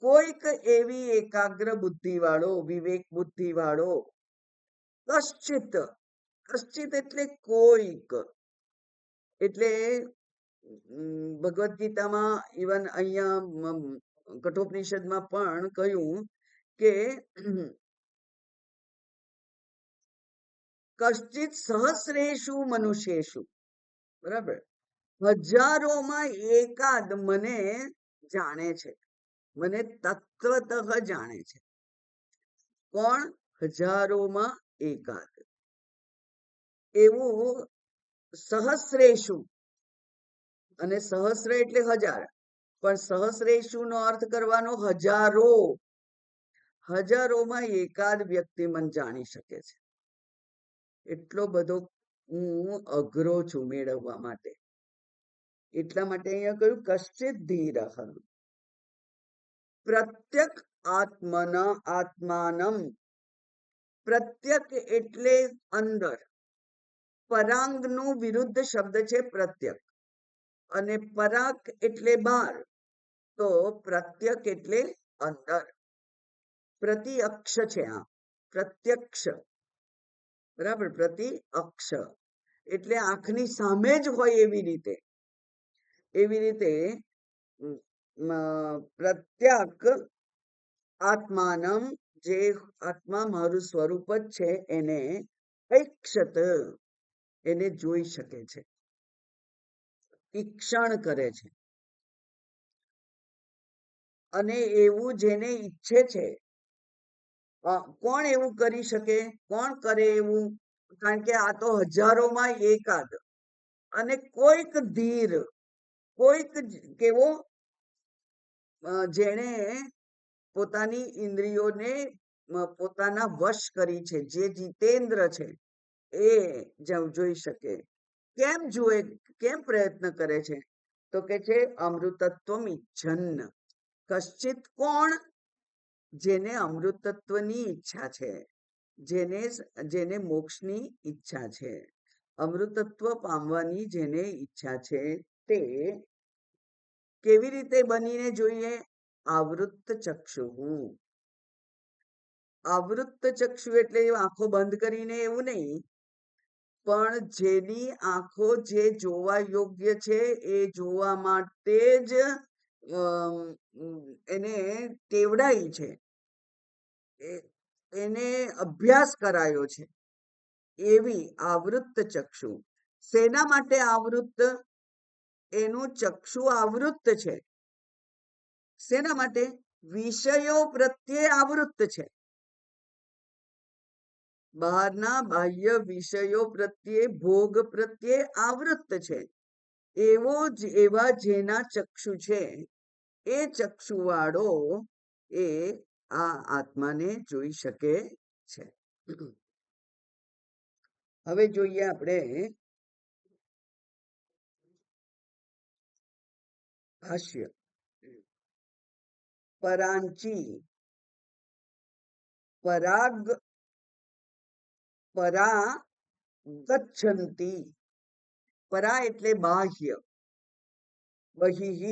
Speaker 1: કોઈક એવી એકાગ્ર બુદ્ધિ વાળો, વિવેક બુદ્ધિ વાળો, કશ્ચિત, કશ્ચિત એટલે કોઈક. એટલે ભગવદ્ ગીતામાં ઇવન અહીંયા કઠોપનિષદમાં પણ કહ્યું કે કશ્ચિત સહસ્રેષુ મનુષ્યેષુ, બરાબર, હજારોમાં એકાદ મને જાણે છે, મને તત્વતઃ જાણે છે. કોણ? હજારોમાં એકાદ. એવું સહસ્રેષુ, અને સહસ્ર એટલે હજાર, પણ સહસ્રેષુ નો અર્થ કરવાનો હજારો. હજારોમાં એકાદ વ્યક્તિ મને જાણી શકે છે. એટલો બધો હું અઘરો છું મેળવવા માટે. એટલા માટે અહીંયા કહ્યું કશ્ચિત ધીર, પ્રત્યક આત્માનમ. પ્રત્યક એટલે અંદર. પરાંગનું વિરુદ્ધ શબ્દ છે પ્રત્યક, અને પરાક એટલે બહાર. તો પ્રત્યક એટલે અંદર. પ્રતિઅક્ષ છે આ, પ્રત્યક્ષ, બરાબર. પ્રતિઅક્ષ એટલે આંખની સામે જ હોય એવી રીતે. એવી રીતે પ્રત્યક આત્માનમ, જે આત્મા મારું સ્વરૂપ જ છે એને ઐક્ષત, એને જોઈ શકે છે, ઈક્ષણ કરે છે. અને એવું જેને ઈચ્છે છે, કોણ એવું કરી શકે? કોણ કરે એવું? કારણ કે આ તો હજારોમાં એકાદ, અને કોઈક ધીર, કોઈક કેવો જેણે પોતાની ઇન્દ્રિયોને પોતાના વશ કરી છે, જે જીતેન્દ્ર છે, એ જોઈ શકે. કેમ જુએ, કેમ પ્રયત્ન કરે છે? તો કે છે અમૃતત્વમ ઈચ્છન. કશ્ચિત કોણ? જેને અમૃતત્વની ઈચ્છા છે, જેને મોક્ષની ઈચ્છા છે, અમૃતત્વ પામવાની જેને ઈચ્છા છે, તે કેવી રીતે બનીને જોઈએ? આવૃત્ત ચક્ષુ. આવૃત્ત ચક્ષુ એટલે આંખો બંધ કરીને એવું નહીં, પણ જેની આંખો જે જોવા યોગ્ય છે એ જોવા માટે જ એને ટેવડાઈ છે, એને અભ્યાસ કરાયો છે, એવી આવૃત્ત ચક્ષુ. શેના માટે આવૃત્ત? એનું ચક્ષુ આવૃત્ત છે. શેના માટે? વિષયો પ્રત્યે આવૃત્ત છે. બહારના બાહ્ય વિષયો પ્રત્યે, ભોગ પ્રત્યે આવૃત્ત છે. એવા જેના ચક્ષુ છે, એ ચક્ષુવાળો એ આ આત્માને જોઈ શકે છે. હવે જોઈએ આપણે ભાષ્ય. પરાંચી પરાગ પરા ગચ્છંતી. પરા એટલે બાહ્ય, બહિઃ,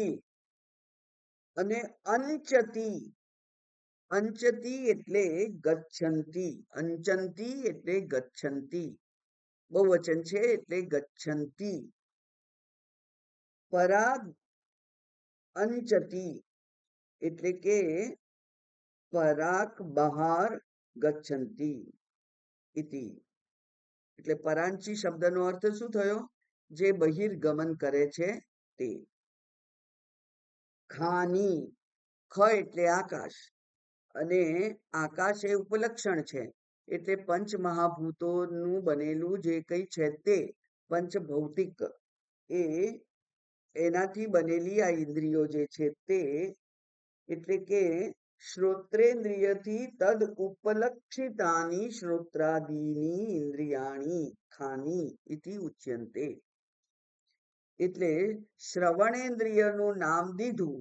Speaker 1: અને અંચતી. અંચતી એટલે ગચ્છંતી. અંચંતી એટલે ગચ્છંતી, બહુવચન છે એટલે ગચ્છંતી. પરા અંચતી એટલે કે પરાક બહાર ગચ્છંતી ઇતિ. એટલે પરાંચી શબ્દનો અર્થ શું થયો? જે બહિર્ગમન કરે છે તે. ખાની, ખ એટલે આકાશ, અને આકાશ એ ઉપલક્ષણ છે, એટલે પંચ મહાભૂતોનું બનેલું જે કંઈ છે તે પંચભૌતિક, એનાથી બનેલી આ ઇન્દ્રિયો જે છે તે, એટલે કે શ્રોત્રેન્દ્રિયથી તદ ઉપલક્ષિતાની શ્રોત્રાદીની ઇન્દ્રિયાણી ખાની ઇતિ ઉચ્યંતે. એટલે શ્રવણેન્દ્રિયનું નામ દીધું,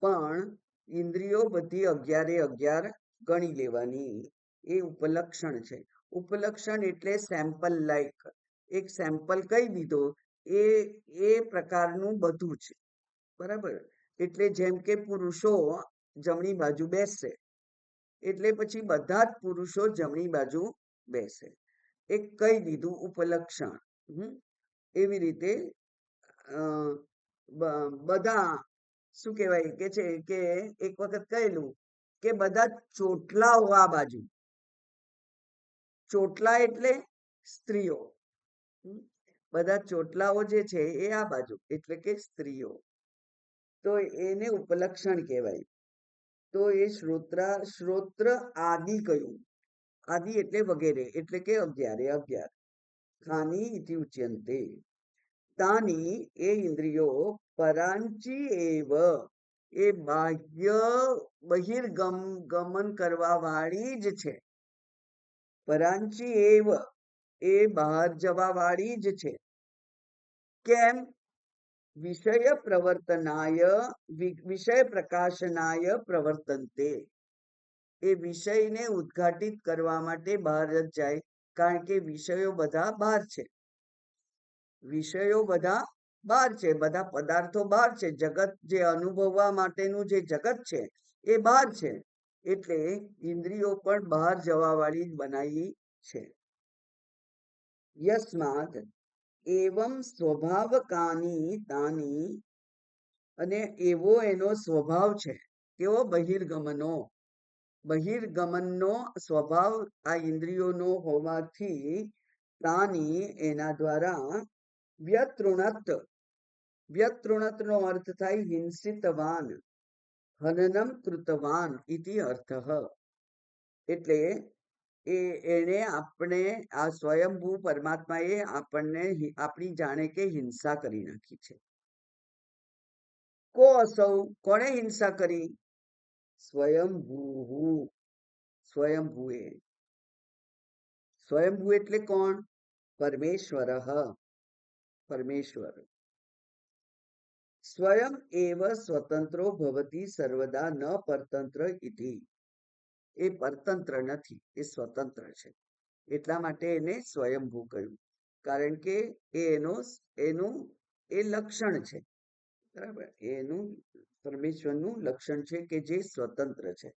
Speaker 1: પણ ઇન્દ્રિયો બધી 11 ગણી લેવાની, એ ઉપલક્ષણ છે. ઉપલક્ષણ એટલે સેમ્પલ લાઈક, એક સેમ્પલ કહી દીધો, એ પ્રકારનું બધું છે, બરાબર. એટલે જેમ કે પુરુષો જમણી બાજુ બેસશે, એટલે પછી બધા જ પુરુષો જમણી બાજુ બેસે, એક કહી દીધું ઉપલક્ષણ. એવી રીતે બધા શું કહેવાય કે છે કે એક વખત કહેલું કે બધા ચોટલાઓ આ બાજુ. ચોટલા એટલે સ્ત્રીઓ. બધા ચોટલાઓ જે છે એ આ બાજુ, એટલે કે સ્ત્રીઓ. તો એને ઉપલક્ષણ કહેવાય. તો એ શ્રોત્ર આદિ કહ્યું. આદિ એટલે વગેરે, એટલે કે 11. ખાની ઇતિ ઉચ્યંતે. તાની એ ઇન્દ્રિયો પરાંચી એવ, એ બહિર્ગમન કરવા વાળી જ છે. પરાંચી એવ, એ બહાર જવા વાળી જ છે. કેમ? વિષય પ્રવર્તનાય, વિષય પ્રકાશનાય પ્રવર્તન્તે. એ વિષયને ઉદ્ઘાટિત કરવા માટે બહાર જ જાય, કારણ કે વિષયો બધા બહાર છે. વિષયો બધા બહાર છે, બધા પદાર્થો બહાર છે, જગત જે અનુભવવા માટેનું જે જગત છે એ બહાર છે, એટલે ઇન્દ્રિયો પણ બહાર જવા વાળી બનાવી છે. યસ્માત એવમ સ્વભાવકાની તાની, અને એવો એનો સ્વભાવ છે. કેવો? બહિર્ગમનનો સ્વભાવ આ ઇન્દ્રિયોનો હોવાથી, તાની એના દ્વારા વ્યતૃણત. વ્યતૃણત નો અર્થ થાય હિંસિતવાન, હનનમ કૃતવાન ઇતિ અર્થઃ. એટલે એણે આપણે આ સ્વયંભૂ પરમાત્માએ આપણને આપણી જાણે કે હિંસા કરી નાખી છે. કો અસૌ, કોણે હિંસા કરી? સ્વયંભૂ. સ્વયંભૂએ. સ્વયંભૂ એટલે કોણ? પરમેશ્વર. પરમેશ્વર. સ્વયં એવ સ્વતંત્રો ભવતી સર્વદા ન પરતંત્ર ઇતિ. એ પરતંત્ર નથી, એ સ્વતંત્ર છે. એટલા માટે એને સ્વયંભૂ કહ્યું, કારણ કે એનું એ લક્ષણ છે. બરાબર, એનું પરમેશ્વરનું લક્ષણ છે કે જે સ્વતંત્ર છે.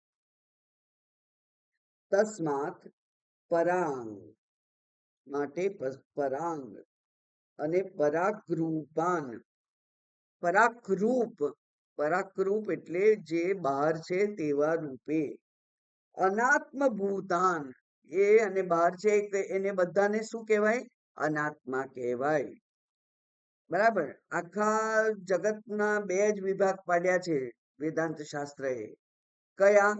Speaker 1: તસ્માત પરાંગ, માટે પરાંગ, અને પરાગરૂપાન. પરાકરૂપ. પરાકરૂપ એટલે જે બહાર છે તેવા રૂપે. અનાત્મ ભૂતાન, એ અને બહાર છે એને બધાને શું કહેવાય? અનાત્મા કહેવાય. બરાબર. આખા જગતના બે જ વિભાગ પાડ્યા છે વેદાંત શાસ્ત્રએ. કયા?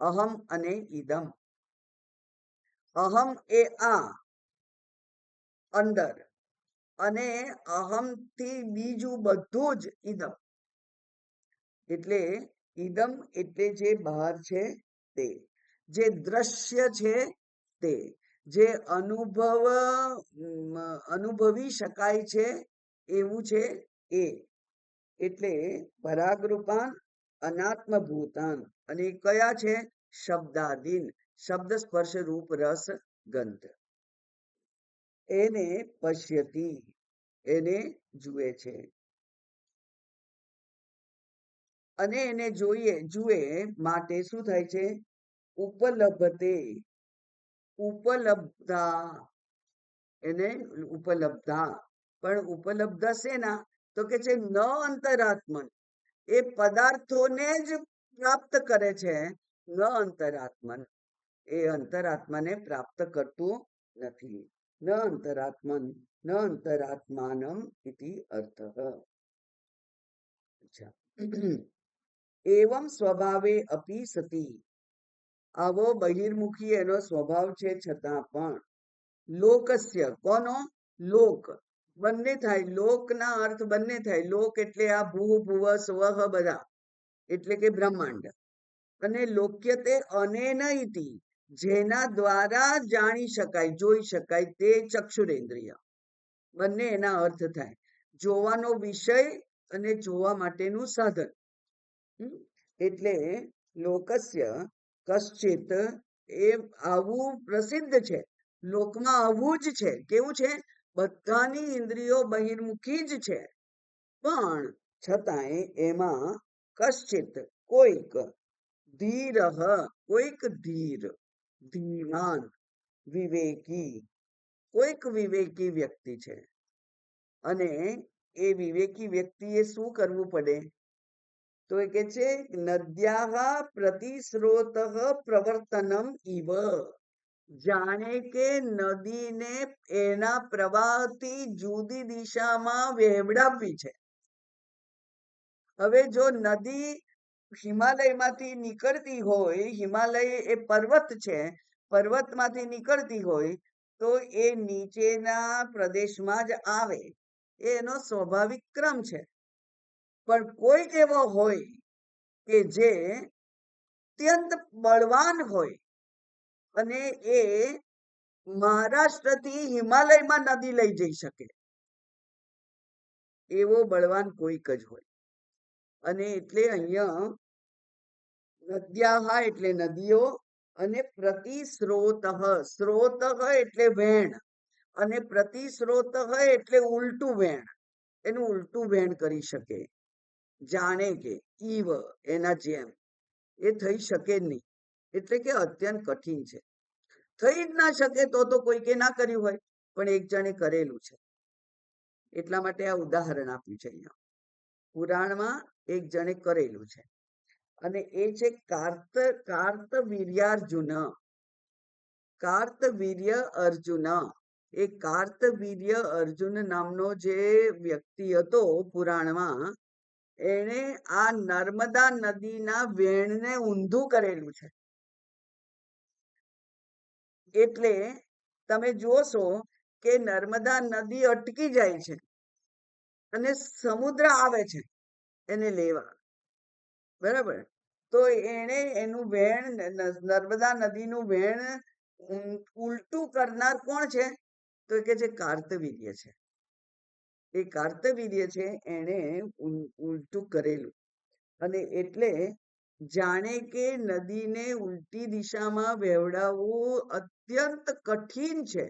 Speaker 1: અહમ અને ઈદમ. અહમ એ આ અંદર, અને અહમથી બીજું બધું જ ઈદમ. એટલે ઈદમ એટલે જે બહાર છે તે, જે દ્રશ્ય છે તે, જે અનુભવી શકાય છે એવું છે એ. એટલે પરાગરૂપાન, અનાત્મ ભૂતાન. અને કયા છે? શબ્દાદીન. શબ્દ, સ્પર્શ, રૂપ, રસ, ગંધ. એને પશ્યતી, એને જુએ છે. અને એને જુએ માટે શું થાય છે? ઉપલબ્ધતે. ઉપલબ્ધા. એને ઉપલબ્ધા. પણ ઉપલબ્ધ શેના? તો કે છે ન અંતરાત્મન. એ પદાર્થોને જ પ્રાપ્ત કરે છે, ન અંતરાત્મન. એ અંતરાત્માને પ્રાપ્ત કરતું નથી. ન અંતરાત્મન, ન અંતરાત્માનમ ઇતિ અર્થઃ. અચ્છા. એવમ સ્વભાવે અપી સતી. આવો બહિર્મુખી એનો સ્વભાવ છે છતાં પણ લોકસ્ય. કોનો? લોક. બંને થાય. લોકના અર્થ બંને થાય. લોક એટલે આ ભૂ ભુવ સ્વહ બધા, એટલે કે બ્રહ્માંડ. અને લોક્યતે અનેન ઇતિ, જેના દ્વારા જાણી શકાય, જોઈ શકાય તે ચક્ષુરેન્દ્રિય. બંને એના અર્થ થાય. જોવાનો વિષય અને જોવા માટેનું સાધન. એટલે લોકસ્ય કશ્ચિત, એ આવું પ્રસિદ્ધ છે. લોકમાં આવું જ છે. કેવું છે? બધાની ઇન્દ્રિયો બહિર્મુખી જ છે. પણ છતાંય એમાં કશ્ચિત, કોઈક, ધીર, કોઈક ધીર, ધીમાન, વિવેકી, કોઈક વિવેકી વ્યક્તિ છે. અને એ વિવેકી વ્યક્તિએ શું કરવું પડે? તો એ કે છે નદ્યાઃ પ્રતિસ્રોત પ્રવર્તનમ ઇવ. જાણે કે નદીને એના પ્રવાહથી જુદી દિશામાં વહેવડાવવી છે. હવે જો નદી હિમાલયમાંથી નીકળતી હોય, હિમાલય એ પર્વત છે, પર્વતમાંથી નીકળતી હોય તો એ નીચેના પ્રદેશમાં જ આવે, એ એનો સ્વાભાવિક ક્રમ છે. પણ કોઈક એવો હોય કે જે અત્યંત બળવાન હોય, અને એ મહારાષ્ટ્રથી હિમાલયમાં નદી લઈ જઈ શકે, એવો બળવાન કોઈક જ હોય. અને એટલે અહીંયા નદ્યાઃ એટલે નદીઓ, અને પ્રતિસ્રોત. સ્રોત એટલે વહેણ, અને પ્રતિસ્રોત એટલે ઉલટું વહેણ. એનું ઉલટું વહેણ કરી શકે. જાણે કે ઈવ, એના જેમ. એ થઈ શકે નહીં. એટલે કે અત્યંત કઠિન છે. થઈ જ ના શકે તો કોઈકે ના કર્યું હોય, પણ એક જણે કરેલું છે. એટલા માટે આ ઉદાહરણ આપ્યું છે અહીંયા. પુરાણમાં એક જણે કરેલું છે, અને એ છે કાર્તવીર્યાર્જુન. કાર્તવીર્ય અર્જુન. એ કાર્તવીર્ય અર્જુન નામનો જે વ્યક્તિ હતો પુરાણમાં, એણે આ નર્મદા નદીના વેણને ઊંધું કરેલું છે. એટલે તમે જોશો કે નર્મદા નદી અટકી જાય છે અને સમુદ્ર આવે છે એને લેવા. બરાબર? તો એણે એનું વેણ નર્મદા નદીનું વેણ ઉલટું કરનાર કોણ છે? તો કે છે કાર્તવીર્ય છે. એ કાર્તવીર્ય છે એણે ઉલટું કરેલું. અને એટલે જાણે કે નદીને ઉલટી દિશામાં વહેવડાવવું અત્યંત કઠિન છે,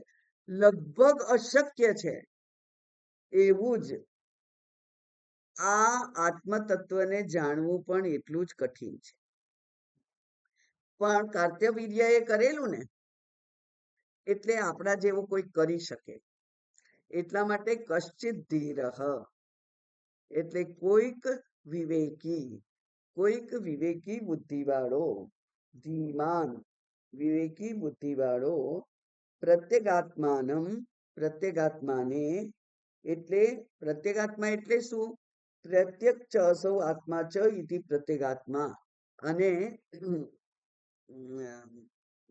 Speaker 1: લગભગ અશક્ય છે, એવું જ આ આત્મતત્વને જાણવું પણ એટલું જ કઠિન છે. પણ કાર્તવીર્યએ કરેલું ને, એટલે આપણા જેવો કોઈ કરી શકે. એટલા માટે કશ્ચિત ધીરઃ, એટલે કોઈક વિવેકી બુદ્ધિવાળો, ધીમાન વિવેકી બુદ્ધિવાળો, પ્રત્યેગાત્માને, એટલે પ્રત્યેગાત્મા એટલે શું? પ્રત્યક્ષ અસૌ આત્મા ચ ઇતિ પ્રત્યેગાત્મા. અને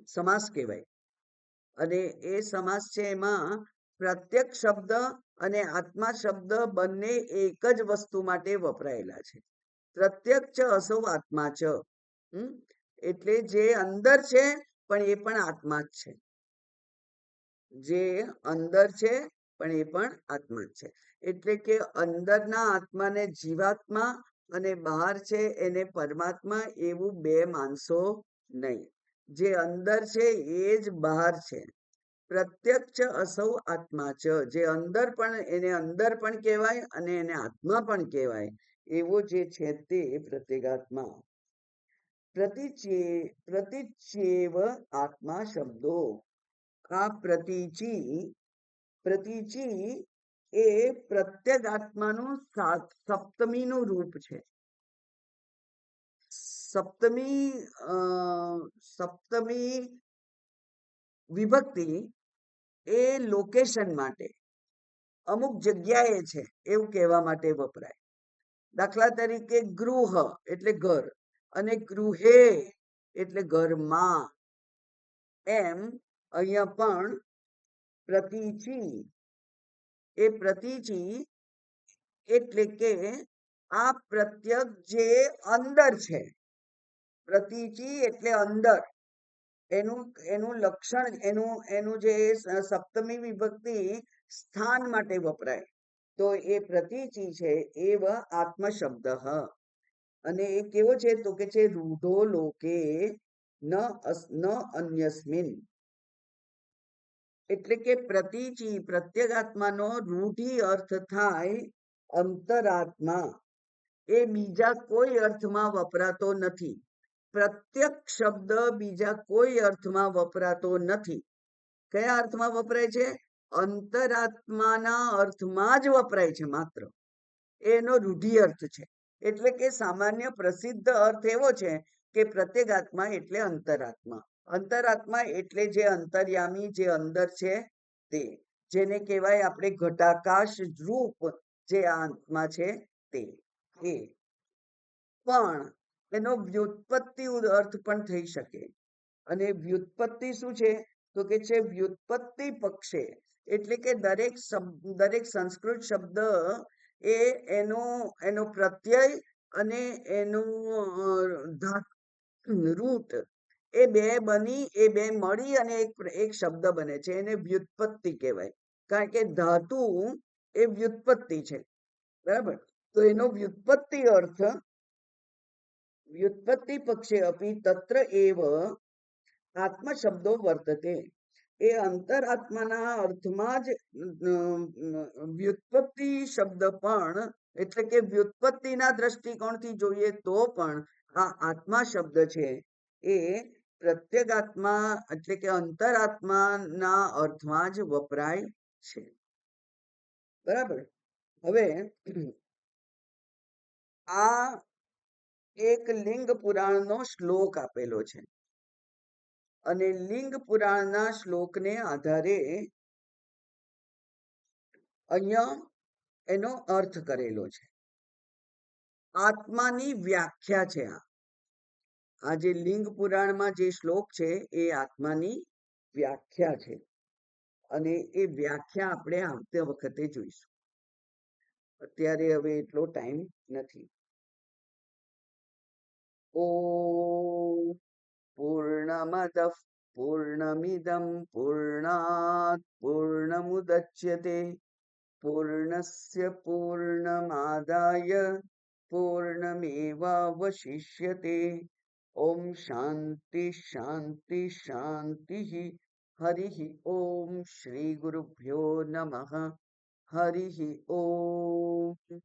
Speaker 1: સમાસ કહેવાય. અને એ સમાસ છે એમાં પ્રત્યક્ષ શબ્દ અને આત્મા શબ્દ બંને એક જ વસ્તુ માટે વપરાયેલા છે. પ્રત્યક્ષ અસૌ આત્મા ચ, એટલે જે અંદર છે પણ એ પણ આત્મા જ છે. જે અંદર છે પણ એ પણ આત્મા જ છે. એટલે કે અંદરના આત્માને જીવાત્મા અને બહાર છે એને પરમાત્મા, એવું બે માનસો નહીં. જે અંદર છે એ જ બહાર છે. પ્રત્યક્ષ અસૌ આત્મા ચ, જે અંદર પણ, એને અંદર પણ કહેવાય અને એને આત્મા પણ કહેવાય, એવો જે છે તે પ્રત્યેગાત્મા. પ્રતિચ્યેવ આત્મા શબ્દો. આ પ્રતીચી એ પ્રત્યેગાત્માનું સપ્તમીનું રૂપ છે. સપ્તમી વિભક્તિ એ લોકેશન માટે, અમુક જગ્યાએ છે એવું કહેવા માટે વપરાય. દાખલા તરીકે ગૃહ એટલે ઘર, અને ગૃહે એટલે ઘરમાં. એમ અહીંયા પણ પ્રતીચી એટલે કે આ પ્રત્યક જે અંદર છે. પ્રતીચી એટલે અંદર. એનું લક્ષણ, એનું જે સપ્તમી વિભક્તિ સ્થાન માટે વપરાય. તો એ પ્રતીચી છે એવ આત્મ શબ્દ. અને એ કેવો છે? તો કે છે રૂઢો લોકે ન અન્યસ્મિન. એટલે કે પ્રતીચી, પ્રત્યેગાત્માનો રૂઢી અર્થ થાય અંતરાત્મા. એ બીજા કોઈ અર્થમાં વપરાતો નથી. પ્રત્યક્ષ શબ્દ બીજા કોઈ અર્થમાં વપરાતો નથી. કયા અર્થમાં વપરાય છે? અંતરાત્માના અર્થમાં જ વપરાય છે માત્ર. એનો રૂઢિ અર્થ છે. એટલે કે સામાન્ય પ્રસિદ્ધ અર્થ એવો છે કે પ્રત્યેગાત્મા એટલે અંતરાત્મા. અંતરાત્મા એટલે જે અંતર્યામી, જે અંદર છે તે, જેને કહેવાય આપણે ઘટાકાશ રૂપ, જે આત્મા છે તે. પણ એનો વ્યુત્પત્તિ અર્થ પણ થઈ શકે. અને વ્યુત્પત્તિ શું છે? તો કે છે વ્યુત્પત્તિ પક્ષે, એટલે કે દરેક સંસ્કૃત શબ્દ એ એનો પ્રત્યય અને એનું રૂટ, એ બે મળી અને એક શબ્દ બને છે. એને વ્યુત્પત્તિ કહેવાય. કારણ કે ધાતુ એ વ્યુત્પત્તિ છે. બરાબર? તો એનો વ્યુત્પત્તિ અર્થ, વ્યુત્પત્તિ પક્ષે અપી તત્ર એવ આત્મ શબ્દો વર્તતે. એ અંતરાત્માના અર્થમાં જ વ્યુત્પત્તિ શબ્દ પણ, એટલે કે વ્યુત્પત્તિના દ્રષ્ટિકોણથી જોઈએ તો પણ આ આત્મા શબ્દ છે એ પ્રત્યેગાત્મા એટલે કે અંતરાત્માના અર્થમાં જ વપરાય છે. બરાબર? હવે આ એક લિંગ પુરાણનો શ્લોક આપેલો છે. અને લિંગ પુરાણના શ્લોકને આધારે અહીંયા એનો અર્થ કરેલો છે. આત્માની વ્યાખ્યા છે. આ જે લિંગ પુરાણમાં જે શ્લોક છે એ આત્માની વ્યાખ્યા છે, અને એ વ્યાખ્યા આપણે આવતી વખતે જોઈશું. અત્યારે હવે એટલો ટાઈમ નથી. ઓમ પૂર્ણમદ પૂર્ણમિદમ પૂર્ણાત પૂર્ણમુદચ્યતે પૂર્ણસ્ય પૂર્ણમાદાય પૂર્ણમેવાવશિષ્યતે. ઓમ શાંતિ શાંતિ શાંતિ. હરિ ઓમ. શ્રી ગુરુભ્યો નમઃ. હરિ ઓમ.